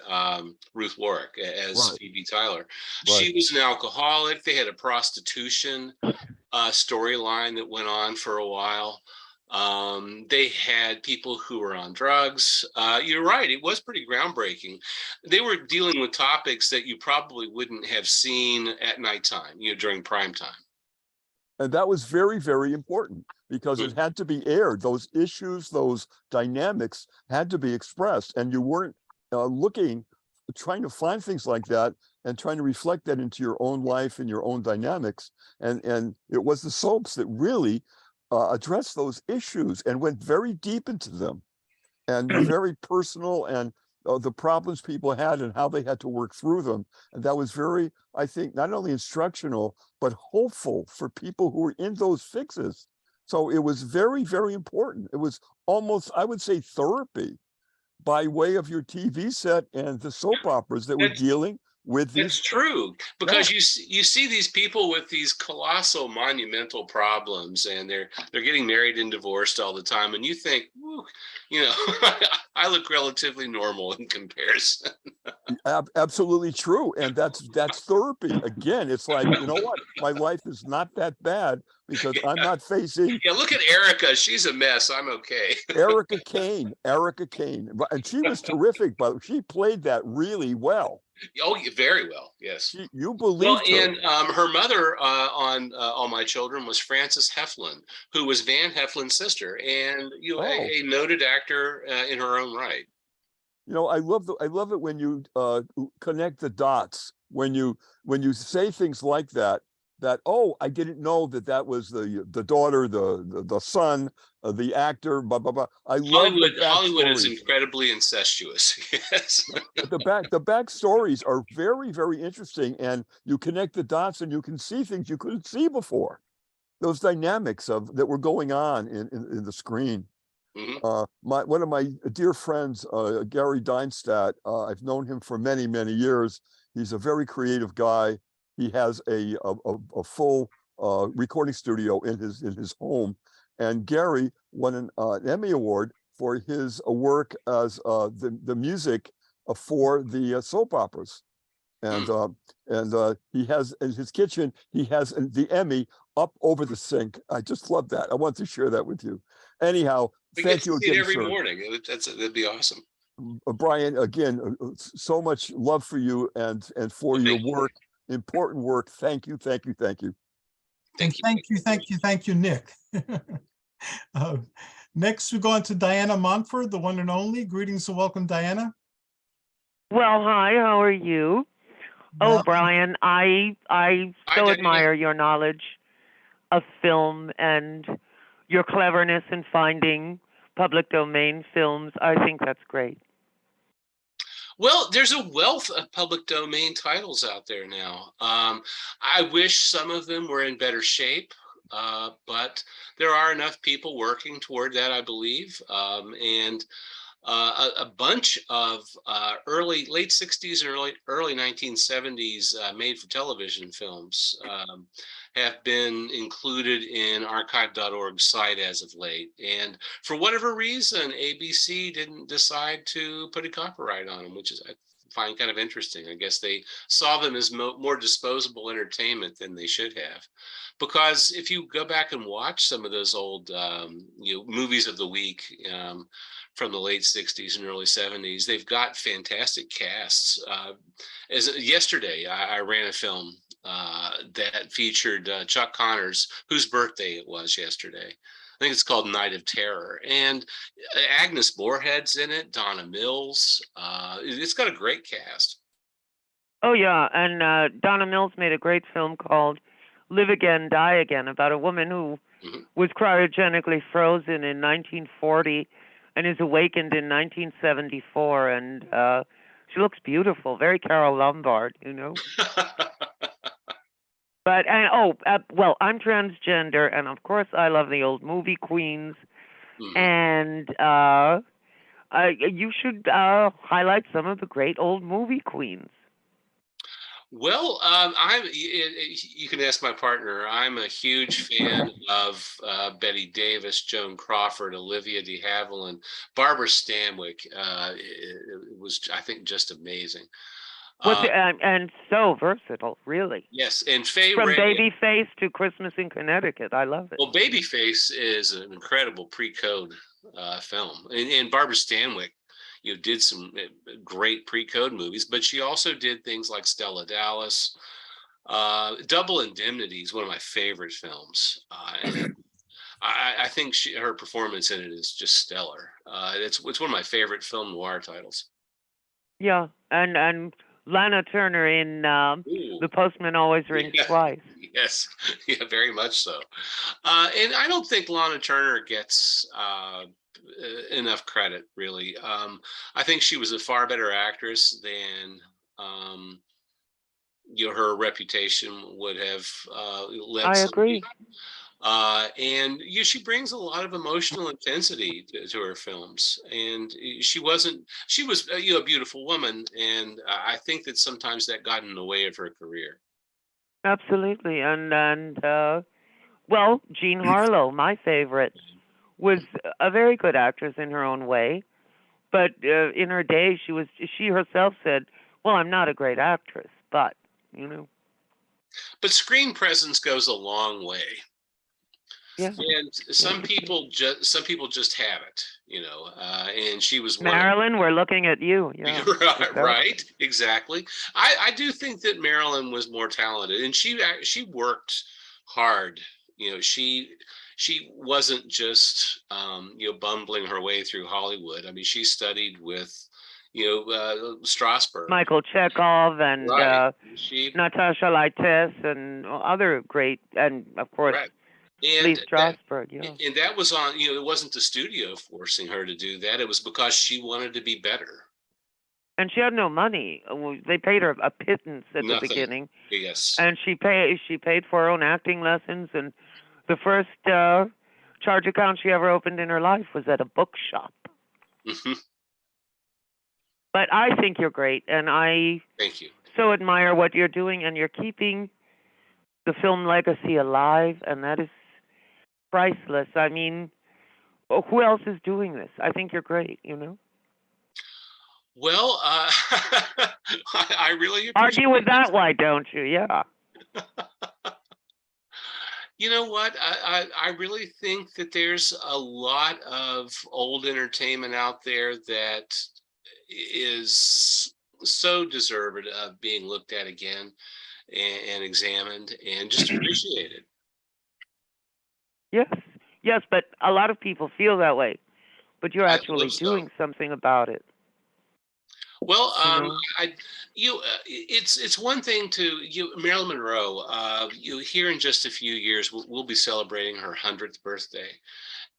Ruth Warwick as Phoebe Tyler. She was an alcoholic. They had a prostitution storyline that went on for a while. They had people who were on drugs. You're right, it was pretty groundbreaking. They were dealing with topics that you probably wouldn't have seen at nighttime, during prime time. And that was very, very important because it had to be aired. Those issues, those dynamics had to be expressed. And you weren't trying to find things like that and trying to reflect that into your own life and your own dynamics. And it was the soaps that really addressed those issues and went very deep into them and were very personal and the problems people had and how they had to work through them. And that was very, I think, not only instructional, but hopeful for people who were in those fixes. So it was very, very important. It was almost, I would say, therapy by way of your TV set and the soap operas that were dealing with these. It's true, because you see these people with these colossal monumental problems, and they're getting married and divorced all the time, and you think, I look relatively normal in comparison. Absolutely true, and that's therapy. Again, it's like, you know what, my life is not that bad because I'm not facing. Yeah, look at Erica; she's a mess. I'm okay. Erica Kane, and she was terrific, but she played that really well. Oh, very well. Yes. You believed her. And her mother on All My Children was Frances Heflin, who was Van Heflin's sister, and a noted actor in her own right. I love it when you connect the dots, when you say things like that, I didn't know that was the daughter, the son, the actor, blah blah blah. I love Hollywood is incredibly incestuous. Yes. The backstories are very, very interesting, and you connect the dots and you can see things you couldn't see before. Those dynamics that were going on in the screen. Mm-hmm. One of my dear friends, Gary Deinstadt, I've known him for many, many years. He's a very creative guy. He has a full recording studio in his home, and Gary won an Emmy Award for his work as the music for the soap operas, and he has in his kitchen, he has the Emmy up over the sink. I just love that. I want to share that with you. Anyhow, thank you again, every sir. morning. That'd be awesome. Brian, again, so much love for you and for your work. Important work. Thank you, thank you, thank you. Thank you, Nick. Next, we go on to Diana Montford, the one and only. Greetings and welcome, Diana. Well, hi, how are you? Oh, Brian, I so admire your knowledge of film and your cleverness in finding public domain films. I think that's great. Well, there's a wealth of public domain titles out there now. I wish some of them were in better shape, but there are enough people working toward that, I believe. And a bunch of late 60s and early 1970s made-for-television films have been included in archive.org's site as of late. And for whatever reason, ABC didn't decide to put a copyright on them, which is, I find, kind of interesting. I guess they saw them as more disposable entertainment than they should have. Because if you go back and watch some of those old movies of the week from the late 60s and early 70s, they've got fantastic casts. Yesterday, I ran a film that featured Chuck Connors, whose birthday it was yesterday. I think it's called Night of Terror. And Agnes Moorehead's in it, Donna Mills. It's got a great cast. Oh, yeah. And Donna Mills made a great film called Live Again, Die Again, about a woman who was cryogenically frozen in 1940 and is awakened in 1974. And she looks beautiful, very Carol Lombard, But, well, I'm transgender, and of course I love the old movie queens. And you should highlight some of the great old movie queens. Well, you can ask my partner. I'm a huge fan of Betty Davis, Joan Crawford, Olivia de Havilland, Barbara Stanwyck. It was, I think, just amazing. And so versatile, really. Yes, and Fay From Wray, Babyface to Christmas in Connecticut. I love it. well, Babyface is an incredible pre-code film, and Barbara Stanwyck, did some great pre-code movies, but she also did things like Stella Dallas. Double Indemnity is one of my favorite films. And I think her performance in it is just stellar. It's one of my favorite film noir titles. Yeah, and Lana Turner in The Postman Always Rings Twice. Yes, yeah, very much so. And I don't think Lana Turner gets enough credit, really. I think she was a far better actress than her reputation would have led. I agree. And she brings a lot of emotional intensity to her films, and she was a beautiful woman, and I think that sometimes that got in the way of her career. Absolutely, and well, Jean Harlow, my favorite, was a very good actress in her own way, but in her day, she herself said, "Well, I'm not a great actress, but But screen presence goes a long way. Yeah. And some people just have it, and she was one. Marilyn, we're looking at you. Yeah. Right. Exactly. I do think that Marilyn was more talented, and she worked hard. She wasn't just bumbling her way through Hollywood. I mean, she studied with Strasberg, Michael Chekhov, and right. Natasha Lytess, and other great, and of course. Right. Lee Strasberg, and that was on, it wasn't the studio forcing her to do that. It was because she wanted to be better. And she had no money. They paid her a pittance at the beginning. Yes. And she paid for her own acting lessons. And the first charge account she ever opened in her life was at a bookshop. Mm-hmm. But I think you're great, and I thank you. So admire what you're doing, and you're keeping the film legacy alive, and that is priceless. I mean, who else is doing this? I think you're great, Well, I really appreciate argue with that, why don't you? Yeah. You know what? I really think that there's a lot of old entertainment out there that is so deserved of being looked at again and examined and just appreciated. Yes, but a lot of people feel that way, but you're actually doing something about it. Well, it's one thing to Marilyn Monroe. Here in just a few years, we'll be celebrating her 100th birthday,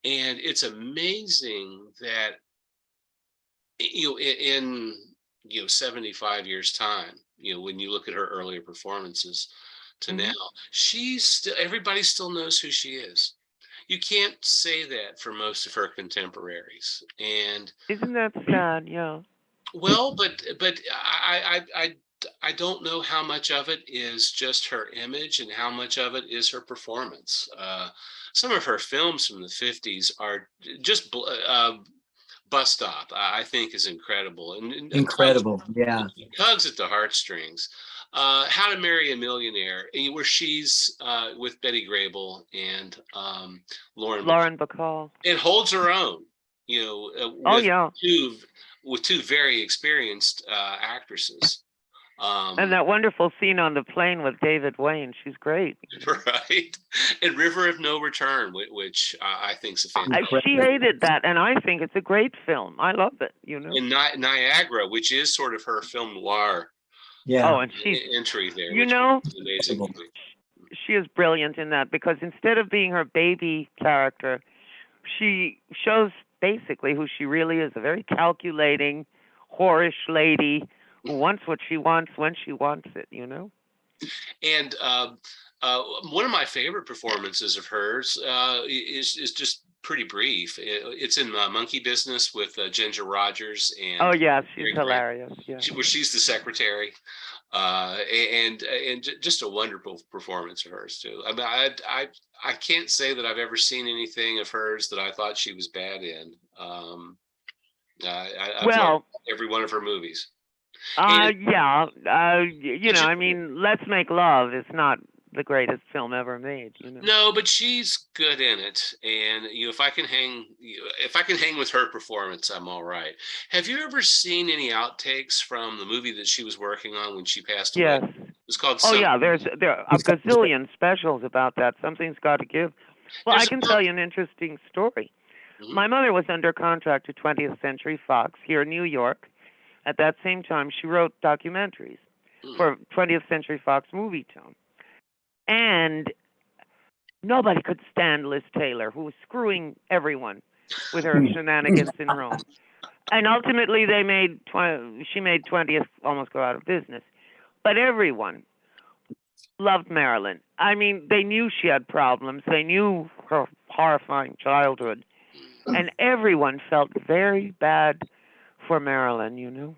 and it's amazing that in 75 years time, when you look at her earlier performances to now, everybody still knows who she is. You can't say that for most of her contemporaries, and isn't that sad? Yeah. Well, but I don't know how much of it is just her image and how much of it is her performance. Some of her films from the 50s are just Bus Stop, I think, is incredible. And incredible, yeah. Tugs at the heartstrings. How to Marry a Millionaire, where she's with Betty Grable and Lauren Bacall. It holds her own, with two very experienced actresses. And that wonderful scene on the plane with David Wayne, she's great. Right. And River of No Return, which I think is a fantastic. She hated that, and I think it's a great film. I love it, And Niagara, which is sort of her film noir. Yeah. Oh, and she's entry there. Amazing. She is brilliant in that, because instead of being her baby character, she shows basically who she really is, a very calculating, whorish lady who wants what she wants when she wants it, And one of my favorite performances of hers is just pretty brief. It's in Monkey Business with Ginger Rogers and. Oh yeah, she's hilarious. Yeah, where she's the secretary, and just a wonderful performance of hers too. I mean, I can't say that I've ever seen anything of hers that I thought she was bad in. I've loved every one of her movies. Yeah. You know, you- I mean, Let's Make Love is not the greatest film ever made. You know? No, but she's good in it, and if I can hang with her performance, I'm all right. Have you ever seen any outtakes from the movie that she was working on when she passed away? Yes. It's called. Oh yeah, there are a It's got- gazillion specials about that. Something's got to give. Well, There's I can tell you an interesting story. Mhm. My mother was under contract to 20th Century Fox here in New York. At that same time, she wrote documentaries for 20th Century Fox Movie Tone. And nobody could stand Liz Taylor, who was screwing everyone with her shenanigans in Rome. And ultimately, she made 20th almost go out of business. But everyone loved Marilyn. I mean, they knew she had problems. They knew her horrifying childhood. And everyone felt very bad for Marilyn, you know?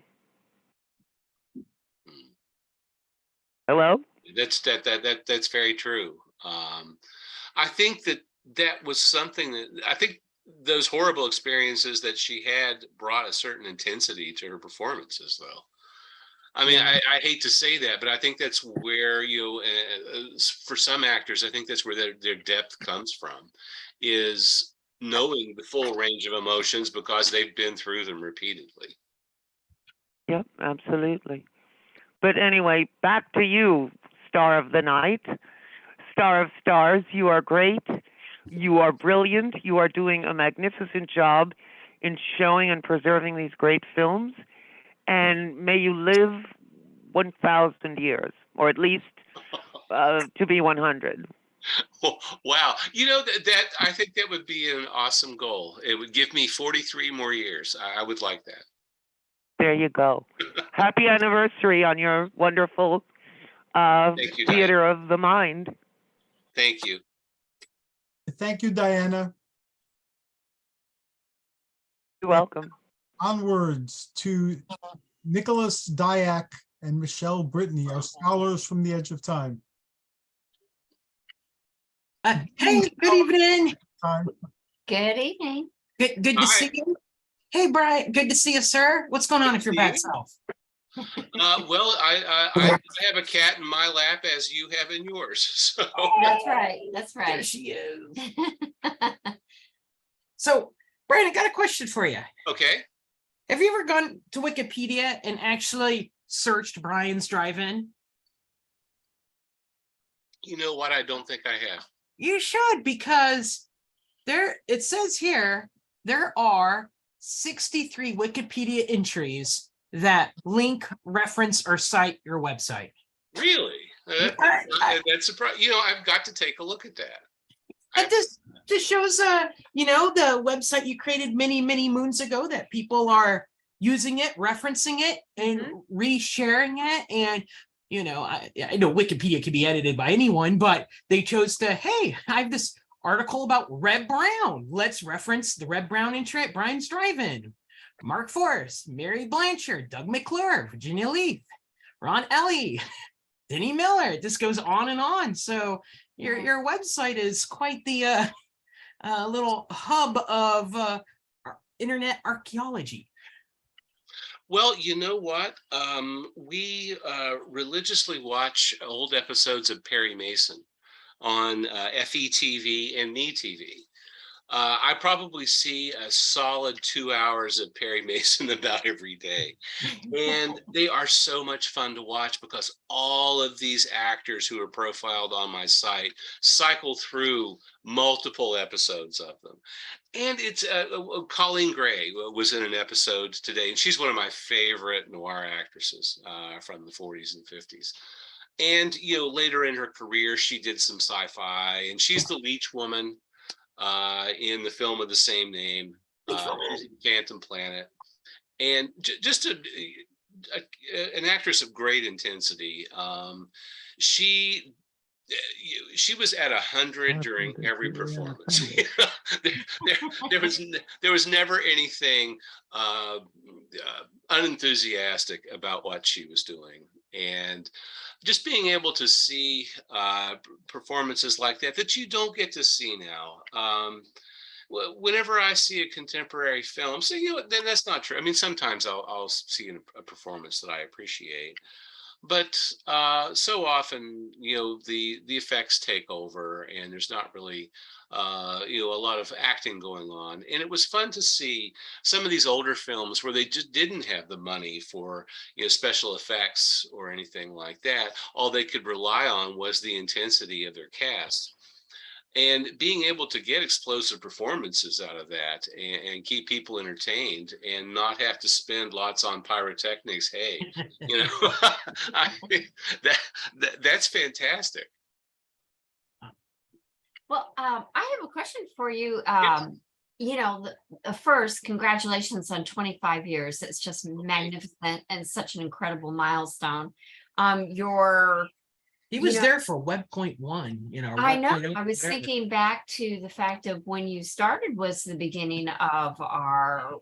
Hello? That's very true. I think that was something that I think those horrible experiences that she had brought a certain intensity to her performances, though. I mean, I hate to say that, but I think that's where, for some actors, I think that's where their depth comes from, is knowing the full range of emotions because they've been through them repeatedly. Yep, absolutely. But anyway, back to you, star of the night, star of stars. You are great. You are brilliant. You are doing a magnificent job in showing and preserving these great films. And may you live 1,000 years, or at least to be 100. Wow. That I think that would be an awesome goal. It would give me 43 more years. I would like that. There you go. Happy anniversary on your wonderful Thank you, theater of the mind. Thank you. Thank you, Diana. You're welcome. Onwards to Nicholas Diak and Michele Brittany, our scholars from the edge of time. Hey, good evening. Time. Good evening. Good to Hi. see you. Hey, Brian, good to see you, sir. What's going on Good at your to bad see self? Well, I have a cat in my lap as you have in yours. So That's right. That's There right. she is. So, Brian, I got a question for you. okay. Have you ever gone to Wikipedia and actually searched Brian's Drive-In? You know what? I don't think I have. You should, because it says here there are 63 Wikipedia entries that link, reference, or cite your website. Really? That's surprising. I've got to take a look at that. And this just shows, the website you created many, many moons ago, that people are using it, referencing it, and resharing it. And, I know Wikipedia can be edited by anyone, but they chose to, hey, I have this article about Reb Brown. Let's reference the Reb Brown entry at Brian's Drive-In. Mark Forrest, Mary Blanchard, Doug McClure, Virginia Leaf, Ron Ellie, Denny Miller. This goes on and on. So your website is quite the little hub of internet archaeology. Well, you know what? We religiously watch old episodes of Perry Mason on FETV and MeTV. I probably see a solid 2 hours of Perry Mason about every day. And they are so much fun to watch because all of these actors who are profiled on my site cycle through multiple episodes of them. And it's Colleen Gray was in an episode today, and she's one of my favorite noir actresses from the 40s and 50s. And, later in her career, she did some sci-fi, and she's the Leech Woman in the film of the same name, Phantom Planet. And just an actress of great intensity. She was at 100 during every performance. There was never anything unenthusiastic about what she was doing. And just being able to see performances like that you don't get to see now. whenever I see a contemporary film, so then that's not true. I mean, sometimes I'll see a performance that I appreciate, but so often, the effects take over, and there's not really a lot of acting going on. And it was fun to see some of these older films where they just didn't have the money for special effects or anything like that. All they could rely on was the intensity of their cast. And being able to get explosive performances out of that and keep people entertained and not have to spend lots on pyrotechnics, hey, that's fantastic. Well, I have a question for you. Yes. First, congratulations on 25 years. It's just magnificent and such an incredible milestone. He was there for Web.1, I know. Web.0, I was whatever. thinking back to the fact of when you started was the beginning of our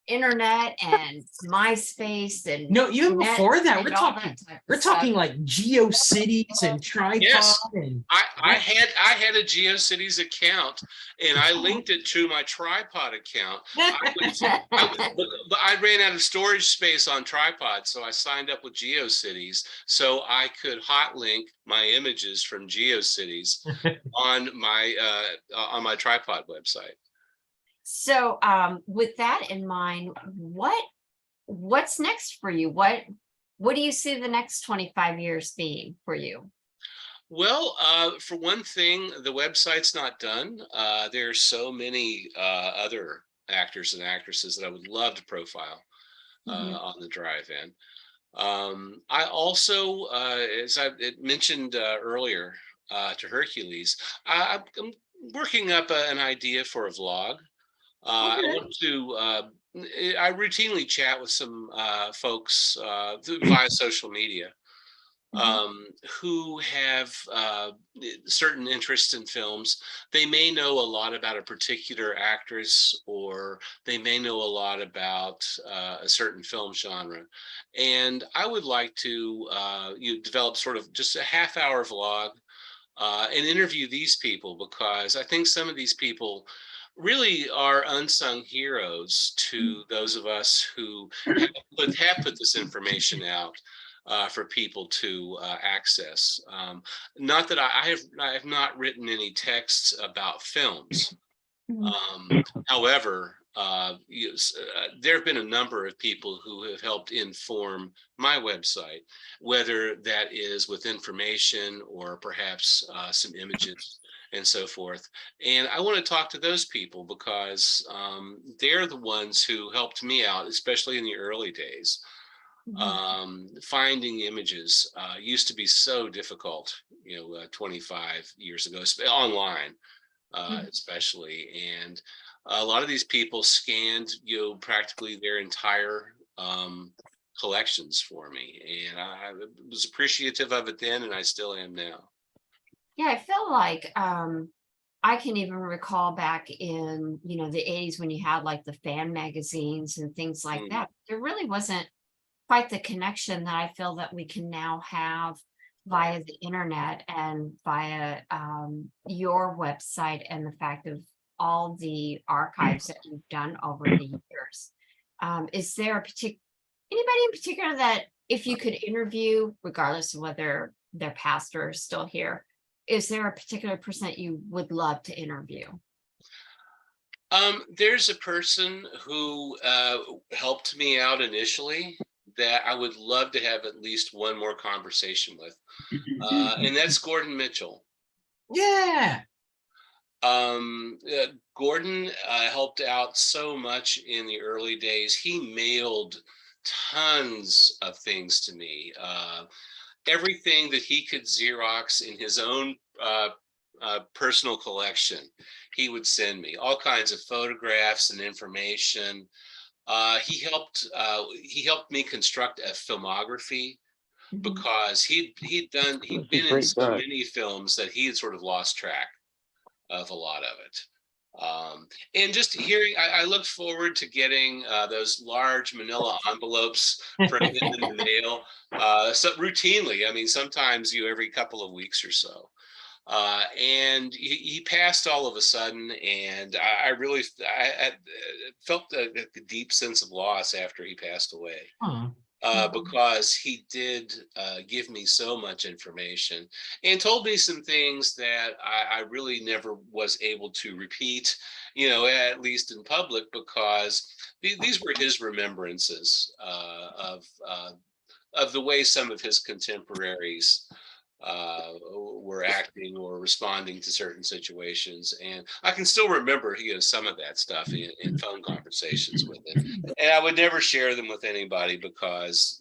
internet and MySpace and No, even net before that, and we're all talking, that type of we're stuff. talking like GeoCities and Tripod Yes. and I had a GeoCities account, and I linked it to my Tripod account. But I ran out of storage space on Tripod, so I signed up with GeoCities so I could hot link my images from GeoCities on my Tripod website. So with that in mind, what's next for you? What do you see the next 25 years being for you? Well, for one thing, the website's not done. There are so many other actors and actresses that I would love to profile on the drive-in. I also, as I mentioned earlier to Hercules, I'm working up an idea for a vlog. I want to. I routinely chat with some folks via social media who have certain interests in films. They may know a lot about a particular actress, or they may know a lot about a certain film genre. And I would like to develop sort of just a half-hour vlog and interview these people, because I think some of these people really are unsung heroes to those of us who have put this information out for people to access. Not that I have not written any texts about films. However, there have been a number of people who have helped inform my website, whether that is with information or perhaps some images and so forth. And I want to talk to those people, because they're the ones who helped me out, especially in the early days. Finding images used to be so difficult, 25 years ago, online, especially. And a lot of these people scanned, practically their entire collections for me. And I was appreciative of it then, and I still am now. Yeah, I feel like I can even recall back in, the 80s when you had like the fan magazines and things like that. There really wasn't quite the connection that I feel that we can now have via the internet and via your website, and the fact all the archives that you've done over the years. Is there anybody in particular that if you could interview, regardless of whether their pastor is still here, is there a particular person that you would love to interview? There's a person who helped me out initially that I would love to have at least one more conversation with, and that's Gordon Mitchell. Yeah. Gordon helped out so much in the early days. He mailed tons of things to me. Everything that he could Xerox in his own personal collection, he would send me all kinds of photographs and information. He helped me construct a filmography, because he'd been in so many films that he had sort of lost track of a lot of it. And just hearing, I looked forward to getting those large manila envelopes from him in the mail, so routinely. I mean, sometimes every couple of weeks or so. And he passed all of a sudden, and I felt a deep sense of loss after he passed away. Because he did give me so much information and told me some things that I really never was able to repeat, at least in public, because these were his remembrances of the way some of his contemporaries were acting or responding to certain situations. And I can still remember, some of that stuff in phone conversations with him. And I would never share them with anybody because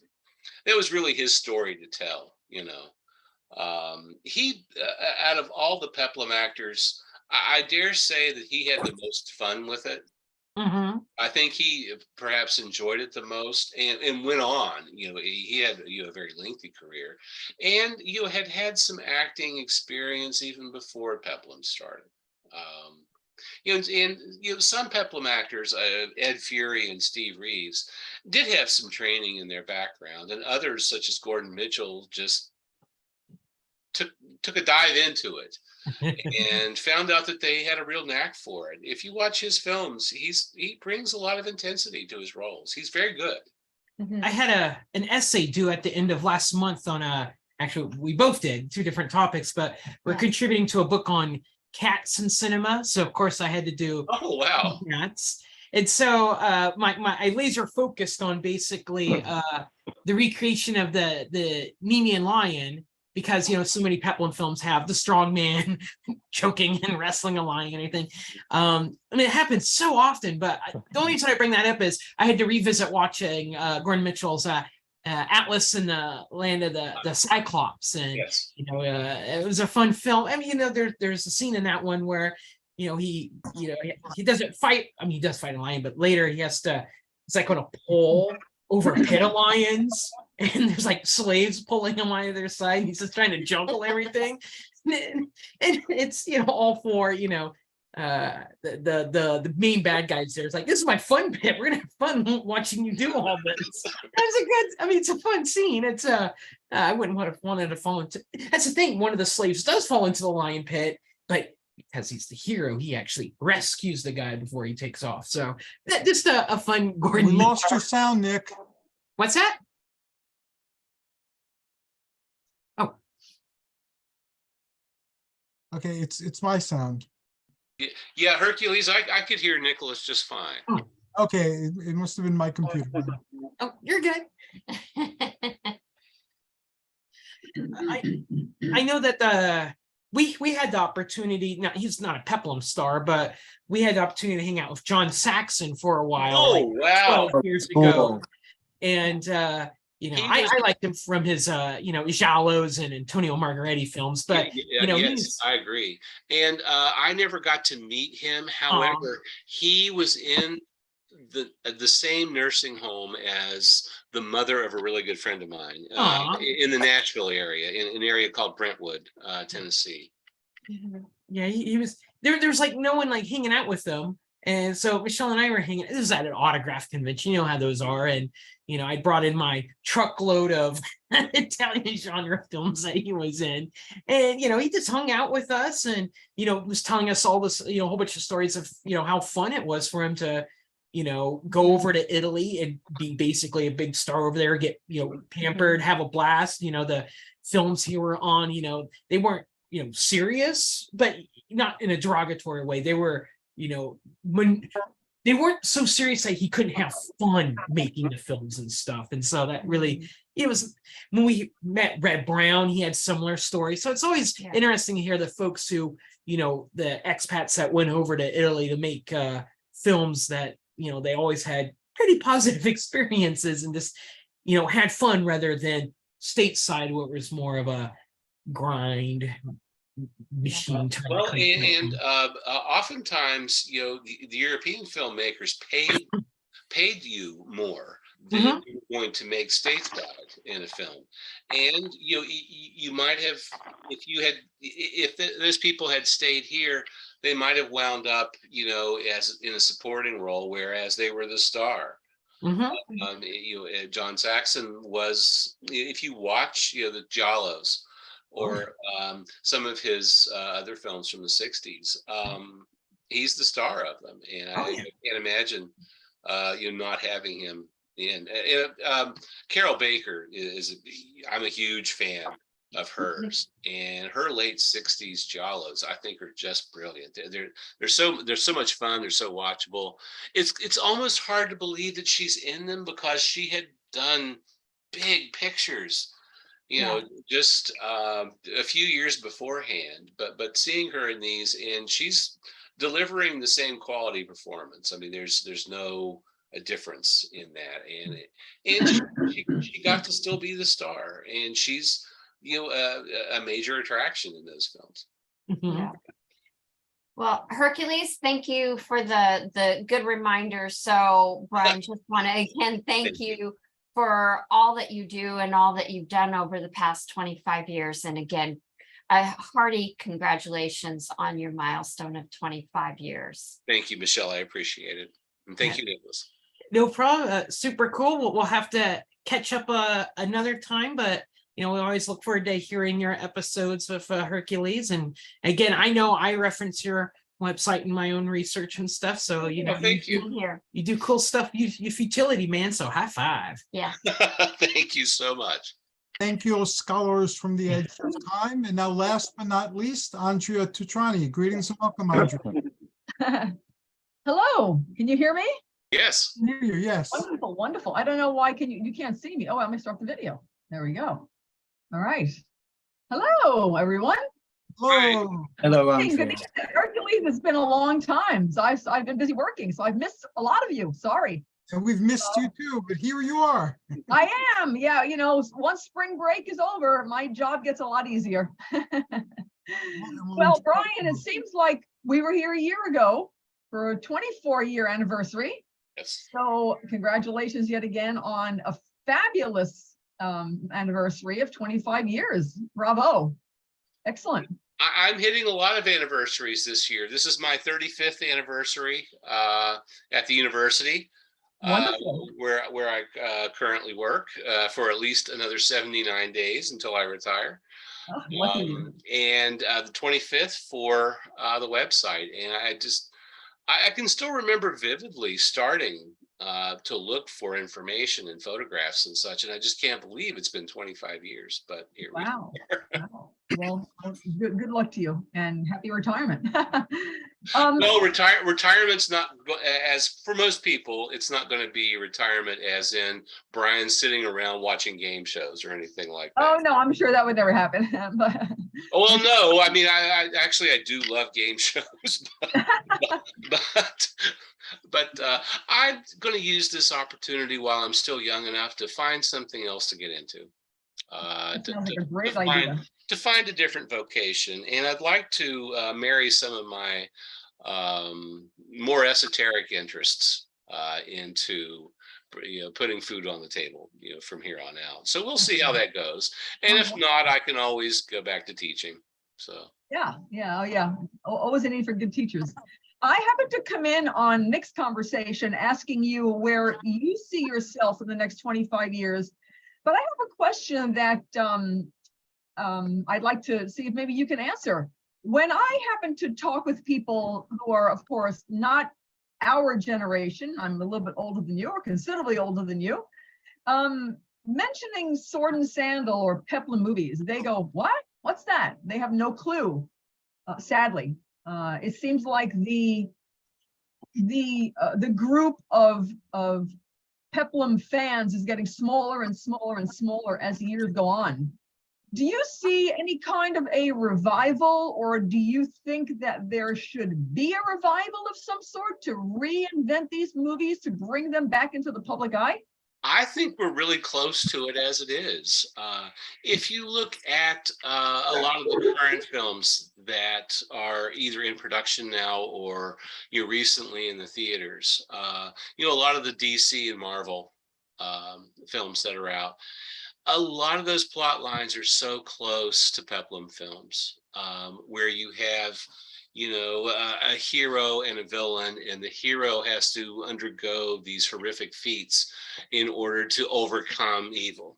it was really his story to tell, He, out of all the Peplum actors, I dare say that he had the most fun with it. I think he perhaps enjoyed it the most and went on. He had a very lengthy career, and had some acting experience even before Peplum started. Some Peplum actors, Ed Fury and Steve Reeves, did have some training in their background, and others such as Gordon Mitchell just took a dive into it. And found out that they had a real knack for it. If you watch his films, he brings a lot of intensity to his roles. He's very good. I had an essay due at the end of last month on actually we both did 2 different topics, but we're contributing to a book on cats in cinema. So of course I had to do cats. And so I laser focused on basically the recreation of the Nemean lion, because so many Peplum films have the strong man choking and wrestling a lion and everything. It happens so often, but the only reason I bring that up is I had to revisit watching Gordon Mitchell's Atlas in the Land of the Cyclops, and it was a fun film. There's a scene in that one where he doesn't fight. He does fight a lion, but later he has to. It's like on a pole over a pit of lions, and there's like slaves pulling him on their side, and he's just trying to juggle everything. And it's all for the main bad guys there. It's like, this is my fun bit. We're gonna have fun watching you do all this. That's a good. It's a fun scene. It's I wouldn't have wanted to fall into. That's the thing. One of the slaves does fall into the lion pit, but because he's the hero, he actually rescues the guy before he takes off. So just a fun Gordon. We lost your sound, Nick. What's that? Oh. Okay, it's my sound. Yeah, Hercules, I could hear Nicholas just fine. Oh, okay, it must have been my computer. Oh, you're good. I know that we had the opportunity. Now, he's not a Peplum star, but we had the opportunity to hang out with John Saxon for a while. Oh, wow. 12 years ago. And I liked him from his Giallos and Antonio Margheriti films, but yes, I agree. And I never got to meet him. However, he was in the same nursing home as the mother of a really good friend of mine in the Nashville area, in an area called Brentwood, Tennessee. Yeah, he was there. There's like no one like hanging out with them. And so Michele and I were hanging. This is at an autograph convention. You know how those are. And I brought in my truckload of Italian genre films that he was in, and he just hung out with us, and was telling us all this, a whole bunch of stories of how fun it was for him to go over to Italy and be basically a big star over there, get pampered, have a blast. The films he were on, they weren't serious, but not in a derogatory way. They were when they weren't so serious that he couldn't have fun making the films and stuff. And so that really, it was, when we met Red Brown, he had similar stories. So it's always interesting to hear the folks who, the expats that went over to Italy to make films that, they always had pretty positive experiences and just, had fun rather than stateside, where it was more of a grind machine. Well, and oftentimes, the European filmmakers paid you more than you were going to make stateside in a film. And you might have, if those people had stayed here, they might have wound up as in a supporting role, whereas they were the star. John Saxon was, if you watch the Giallos, or some of his other films from the 60s. He's the star of them, and I can't imagine not having him in. Carol Baker I'm a huge fan of hers, and her late 60s giallos I think are just brilliant. They're so much fun. They're so watchable. It's almost hard to believe that she's in them, because she had done big pictures just a few years beforehand, but seeing her in these, and she's delivering the same quality performance. I mean, there's no a difference in that, and she got to still be the star, and she's a major attraction in those films. Mhm. Well, Hercules, thank you for the good reminder. So Brian, just want to again thank you for all that you do and all that you've done over the past 25 years. And again, a hearty congratulations on your milestone of 25 years. Thank you, Michele. I appreciate it. And thank you, Nicholas. No problem. Super cool. We'll have to catch up another time, but we always look forward to hearing your episodes with Hercules. And again, I know I reference your website in my own research and stuff. So, thank you. You do cool stuff. You futility, man. So high five. Yeah. Thank you so much. Thank you, scholars from the edge of time. And now, last but not least, Andrea Tutrani. Greetings and welcome, Andrea. Hello, can you hear me? Yes. I hear you, yes. Wonderful, wonderful. I don't know why you can't see me. Oh, I'm gonna start the video. There we go. All right. Hello, everyone. Hello. Hello, Hey, good Andrea. to see you. Hercules, it's been a long time. So I've been busy working, so I've missed a lot of you. Sorry. And we've missed you too, but here you are. I am. Yeah, once spring break is over, my job gets a lot easier. Well, Brian, it seems like we were here a year ago for a 24-year anniversary. Yes. So congratulations yet again on a fabulous anniversary of 25 years. Bravo. Excellent. I'm hitting a lot of anniversaries this year. This is my 35th anniversary at the university. Wonderful. Where I currently work for at least another 79 days until I retire. Oh, lucky you. And the 25th for the website. And I can still remember vividly starting to look for information and photographs and such. And I just can't believe it's been 25 years, but here we are. Wow. Well, good luck to you and happy retirement. No, retirement's not, as for most people, it's not going to be retirement as in Brian sitting around watching game shows or anything like that. Oh, no, I'm sure that would never happen. Oh, well, no, I mean, I actually do love game shows, but I'm going to use this opportunity while I'm still young enough to find something else to get into. That sounds like a great idea. To find a different vocation, and I'd like to marry some of my more esoteric interests into putting food on the table from here on out. So we'll see how that goes, and if not, I can always go back to teaching. So yeah. Always a need for good teachers. I happen to come in on Nick's conversation asking you where you see yourself in the next 25 years, but I have a question that I'd like to see if maybe you can answer. When I happen to talk with people who are, of course, not our generation, I'm a little bit older than you, or considerably older than you, mentioning Sword and Sandal or Peplum movies, they go, "What? What's that?" They have no clue. Sadly, it seems like the group of Peplum fans is getting smaller and smaller and smaller as the years go on. Do you see any kind of a revival, or do you think that there should be a revival of some sort to reinvent these movies, to bring them back into the public eye? I think we're really close to it as it is. If you look at a lot of the current films that are either in production now or recently in the theaters, a lot of the DC and Marvel films that are out, a lot of those plot lines are so close to Peplum films, where you have a hero and a villain, and the hero has to undergo these horrific feats in order to overcome evil.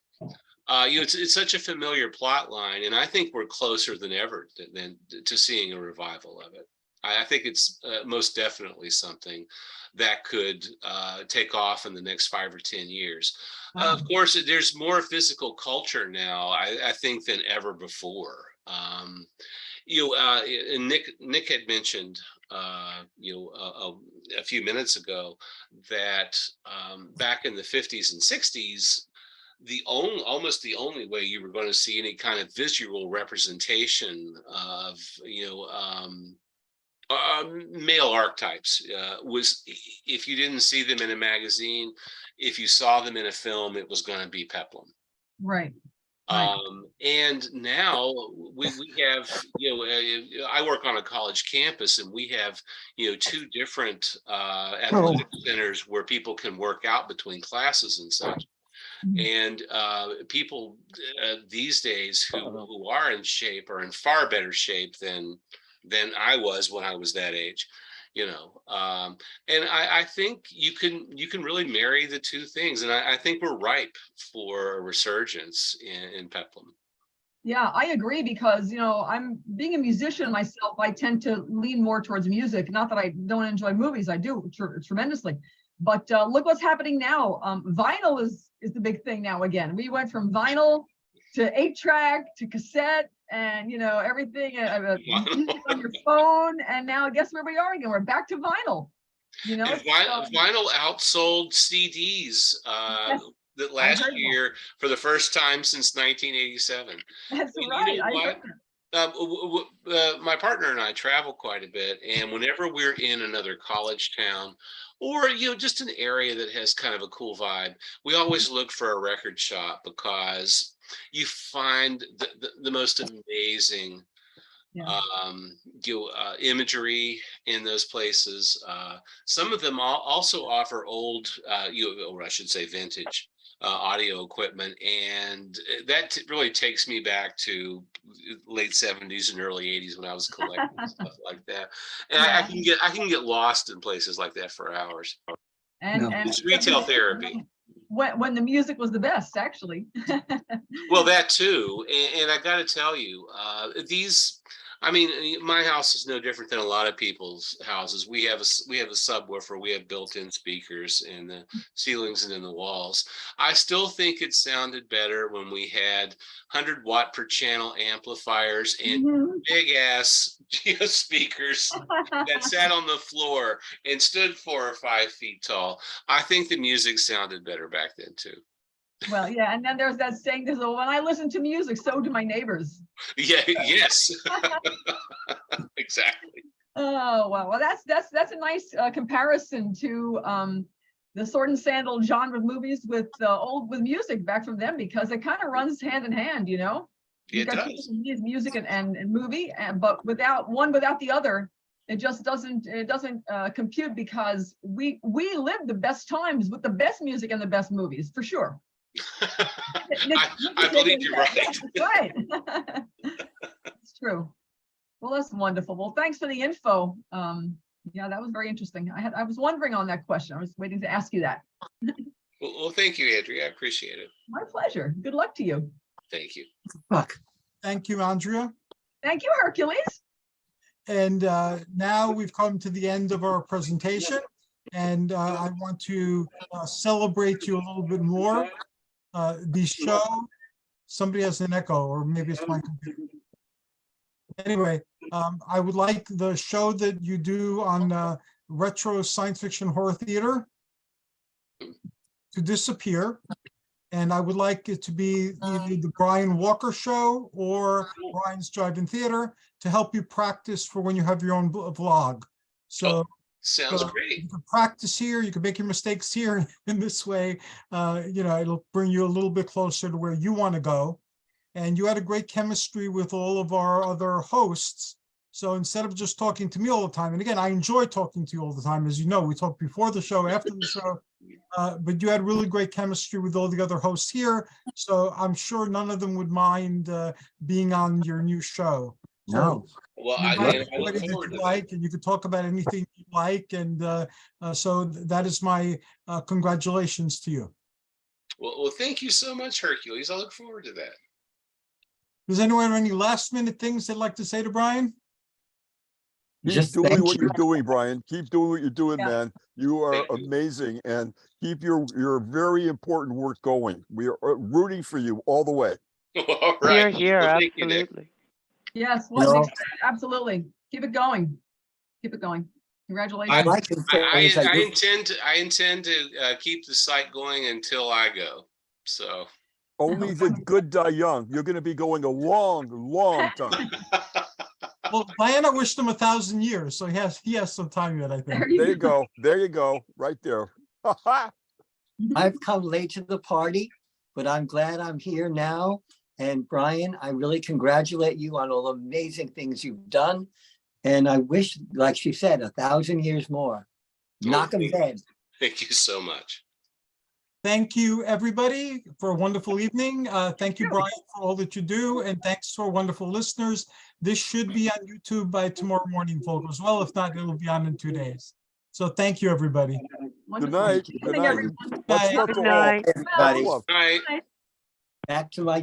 it's such a familiar plot line, and I think we're closer than ever than to seeing a revival of it. I think it's most definitely something that could take off in the next 5 or 10 years. Of course, there's more physical culture now, I think, than ever before. And Nick had mentioned, a few minutes ago that back in the 50s and 60s, almost the only way you were going to see any kind of visual representation of male archetypes was if you didn't see them in a magazine. If you saw them in a film, it was going to be peplum. Right. And now we have, I work on a college campus, and we have, 2 different athletic centers where people can work out between classes and such. And people these days who are in shape are in far better shape than I was when I was that age, and I think you can really marry the 2 things, and I think we're ripe for a resurgence in peplum. Yeah, I agree, because I'm being a musician myself. I tend to lean more towards music. Not that I don't enjoy movies, I do tremendously. But look what's happening now. Vinyl is the big thing now again. We went from vinyl to 8-track to cassette, and everything music on your phone, and now guess where we are again? We're back to vinyl. Vinyl outsold CDs that last year for the first time since 1987. That's right. My partner and I travel quite a bit, and whenever we're in another college town or just an area that has kind of a cool vibe, we always look for a record shop, because you find the most amazing imagery in those places. Some of them also offer old, or I should say vintage audio equipment, and that really takes me back to late 70s and early 80s when I was collecting stuff like that. And I can get lost in places like that for hours. And it's retail therapy. When the music was the best, actually. Well, that too, and I got to tell you, my house is no different than a lot of people's houses. We have a subwoofer, we have built-in speakers in the ceilings and in the walls. I still think it sounded better when we had 100-watt per channel amplifiers and big ass speakers that sat on the floor and stood 4 or 5 feet tall. I think the music sounded better back then too. Well, yeah, and then there's that saying, when I listen to music, so do my neighbors. Yeah, yes. Exactly. Oh, well, that's a nice comparison to the sword and sandal genre of movies with music back from them, because it kind of runs hand in hand, It does. Music and movie, but without the other, it just doesn't compute, because we live the best times with the best music and the best movies, for sure. I believe you're right. That's right. It's true. Well, that's wonderful. Well, thanks for the info. Yeah, that was very interesting. I was wondering on that question. I was waiting to ask you that. Well, thank you, Andrea. I appreciate it. My pleasure. Good luck to you. Thank you. Thank you, Andrea. Thank you, Hercules. And now we've come to the end of our presentation, and I want to celebrate you a little bit more. The show, somebody has an echo, or maybe it's my computer. Anyway, I would like the show that you do on retro science fiction horror theater to disappear. And I would like it to be either the Brian Walker show or Brian's Drive-In Theater to help you practice for when you have your own vlog. So sounds great. You can practice here, you can make your mistakes here. In this way, it'll bring you a little bit closer to where you want to go. And you had a great chemistry with all of our other hosts. So instead of just talking to me all the time, and again, I enjoy talking to you all the time. As you know, we talk before the show, after the show, but you had really great chemistry with all the other hosts here. So I'm sure none of them would mind being on your new show. No. Well, I look forward to like, and you can talk about anything you like. And so that is my congratulations to you. Well, thank you so much, Hercules. I look forward to that. Does anyone have any last minute things they'd like to say to Brian? Keep Just doing thank what you. you're doing, Brian. Keep doing what you're doing, Yeah. man. You are Thank you. amazing, and keep your very important work going. We are rooting for you all the way. All Here, right. here, Well, thank you, Nick. absolutely. Yes, You know, absolutely. Keep it going. Keep it going. Congratulations. all I can say is I intend to keep the site going until I go. So. Only the good die young. You're going to be going a long, long time. Well, Diana wished him 1,000 years, so he has some time yet, I think. There you go. There you go. Right there. I've come late to the party, but I'm glad I'm here now. And Brian, I really congratulate you on all the amazing things you've done. And I wish, like she said, 1,000 years more. Knock 'em dead. Thank you so much. Thank you, everybody, for a wonderful evening. Thank you, Brian, for all that you do. And thanks to our wonderful listeners. This should be on YouTube by tomorrow morning, folks, as well. If not, it'll be on in 2 days. So thank you, everybody. Good Wonderful. night. Good Good evening, night. everyone. Much Bye. love Good to all. night. Everybody, Love. All right. back to my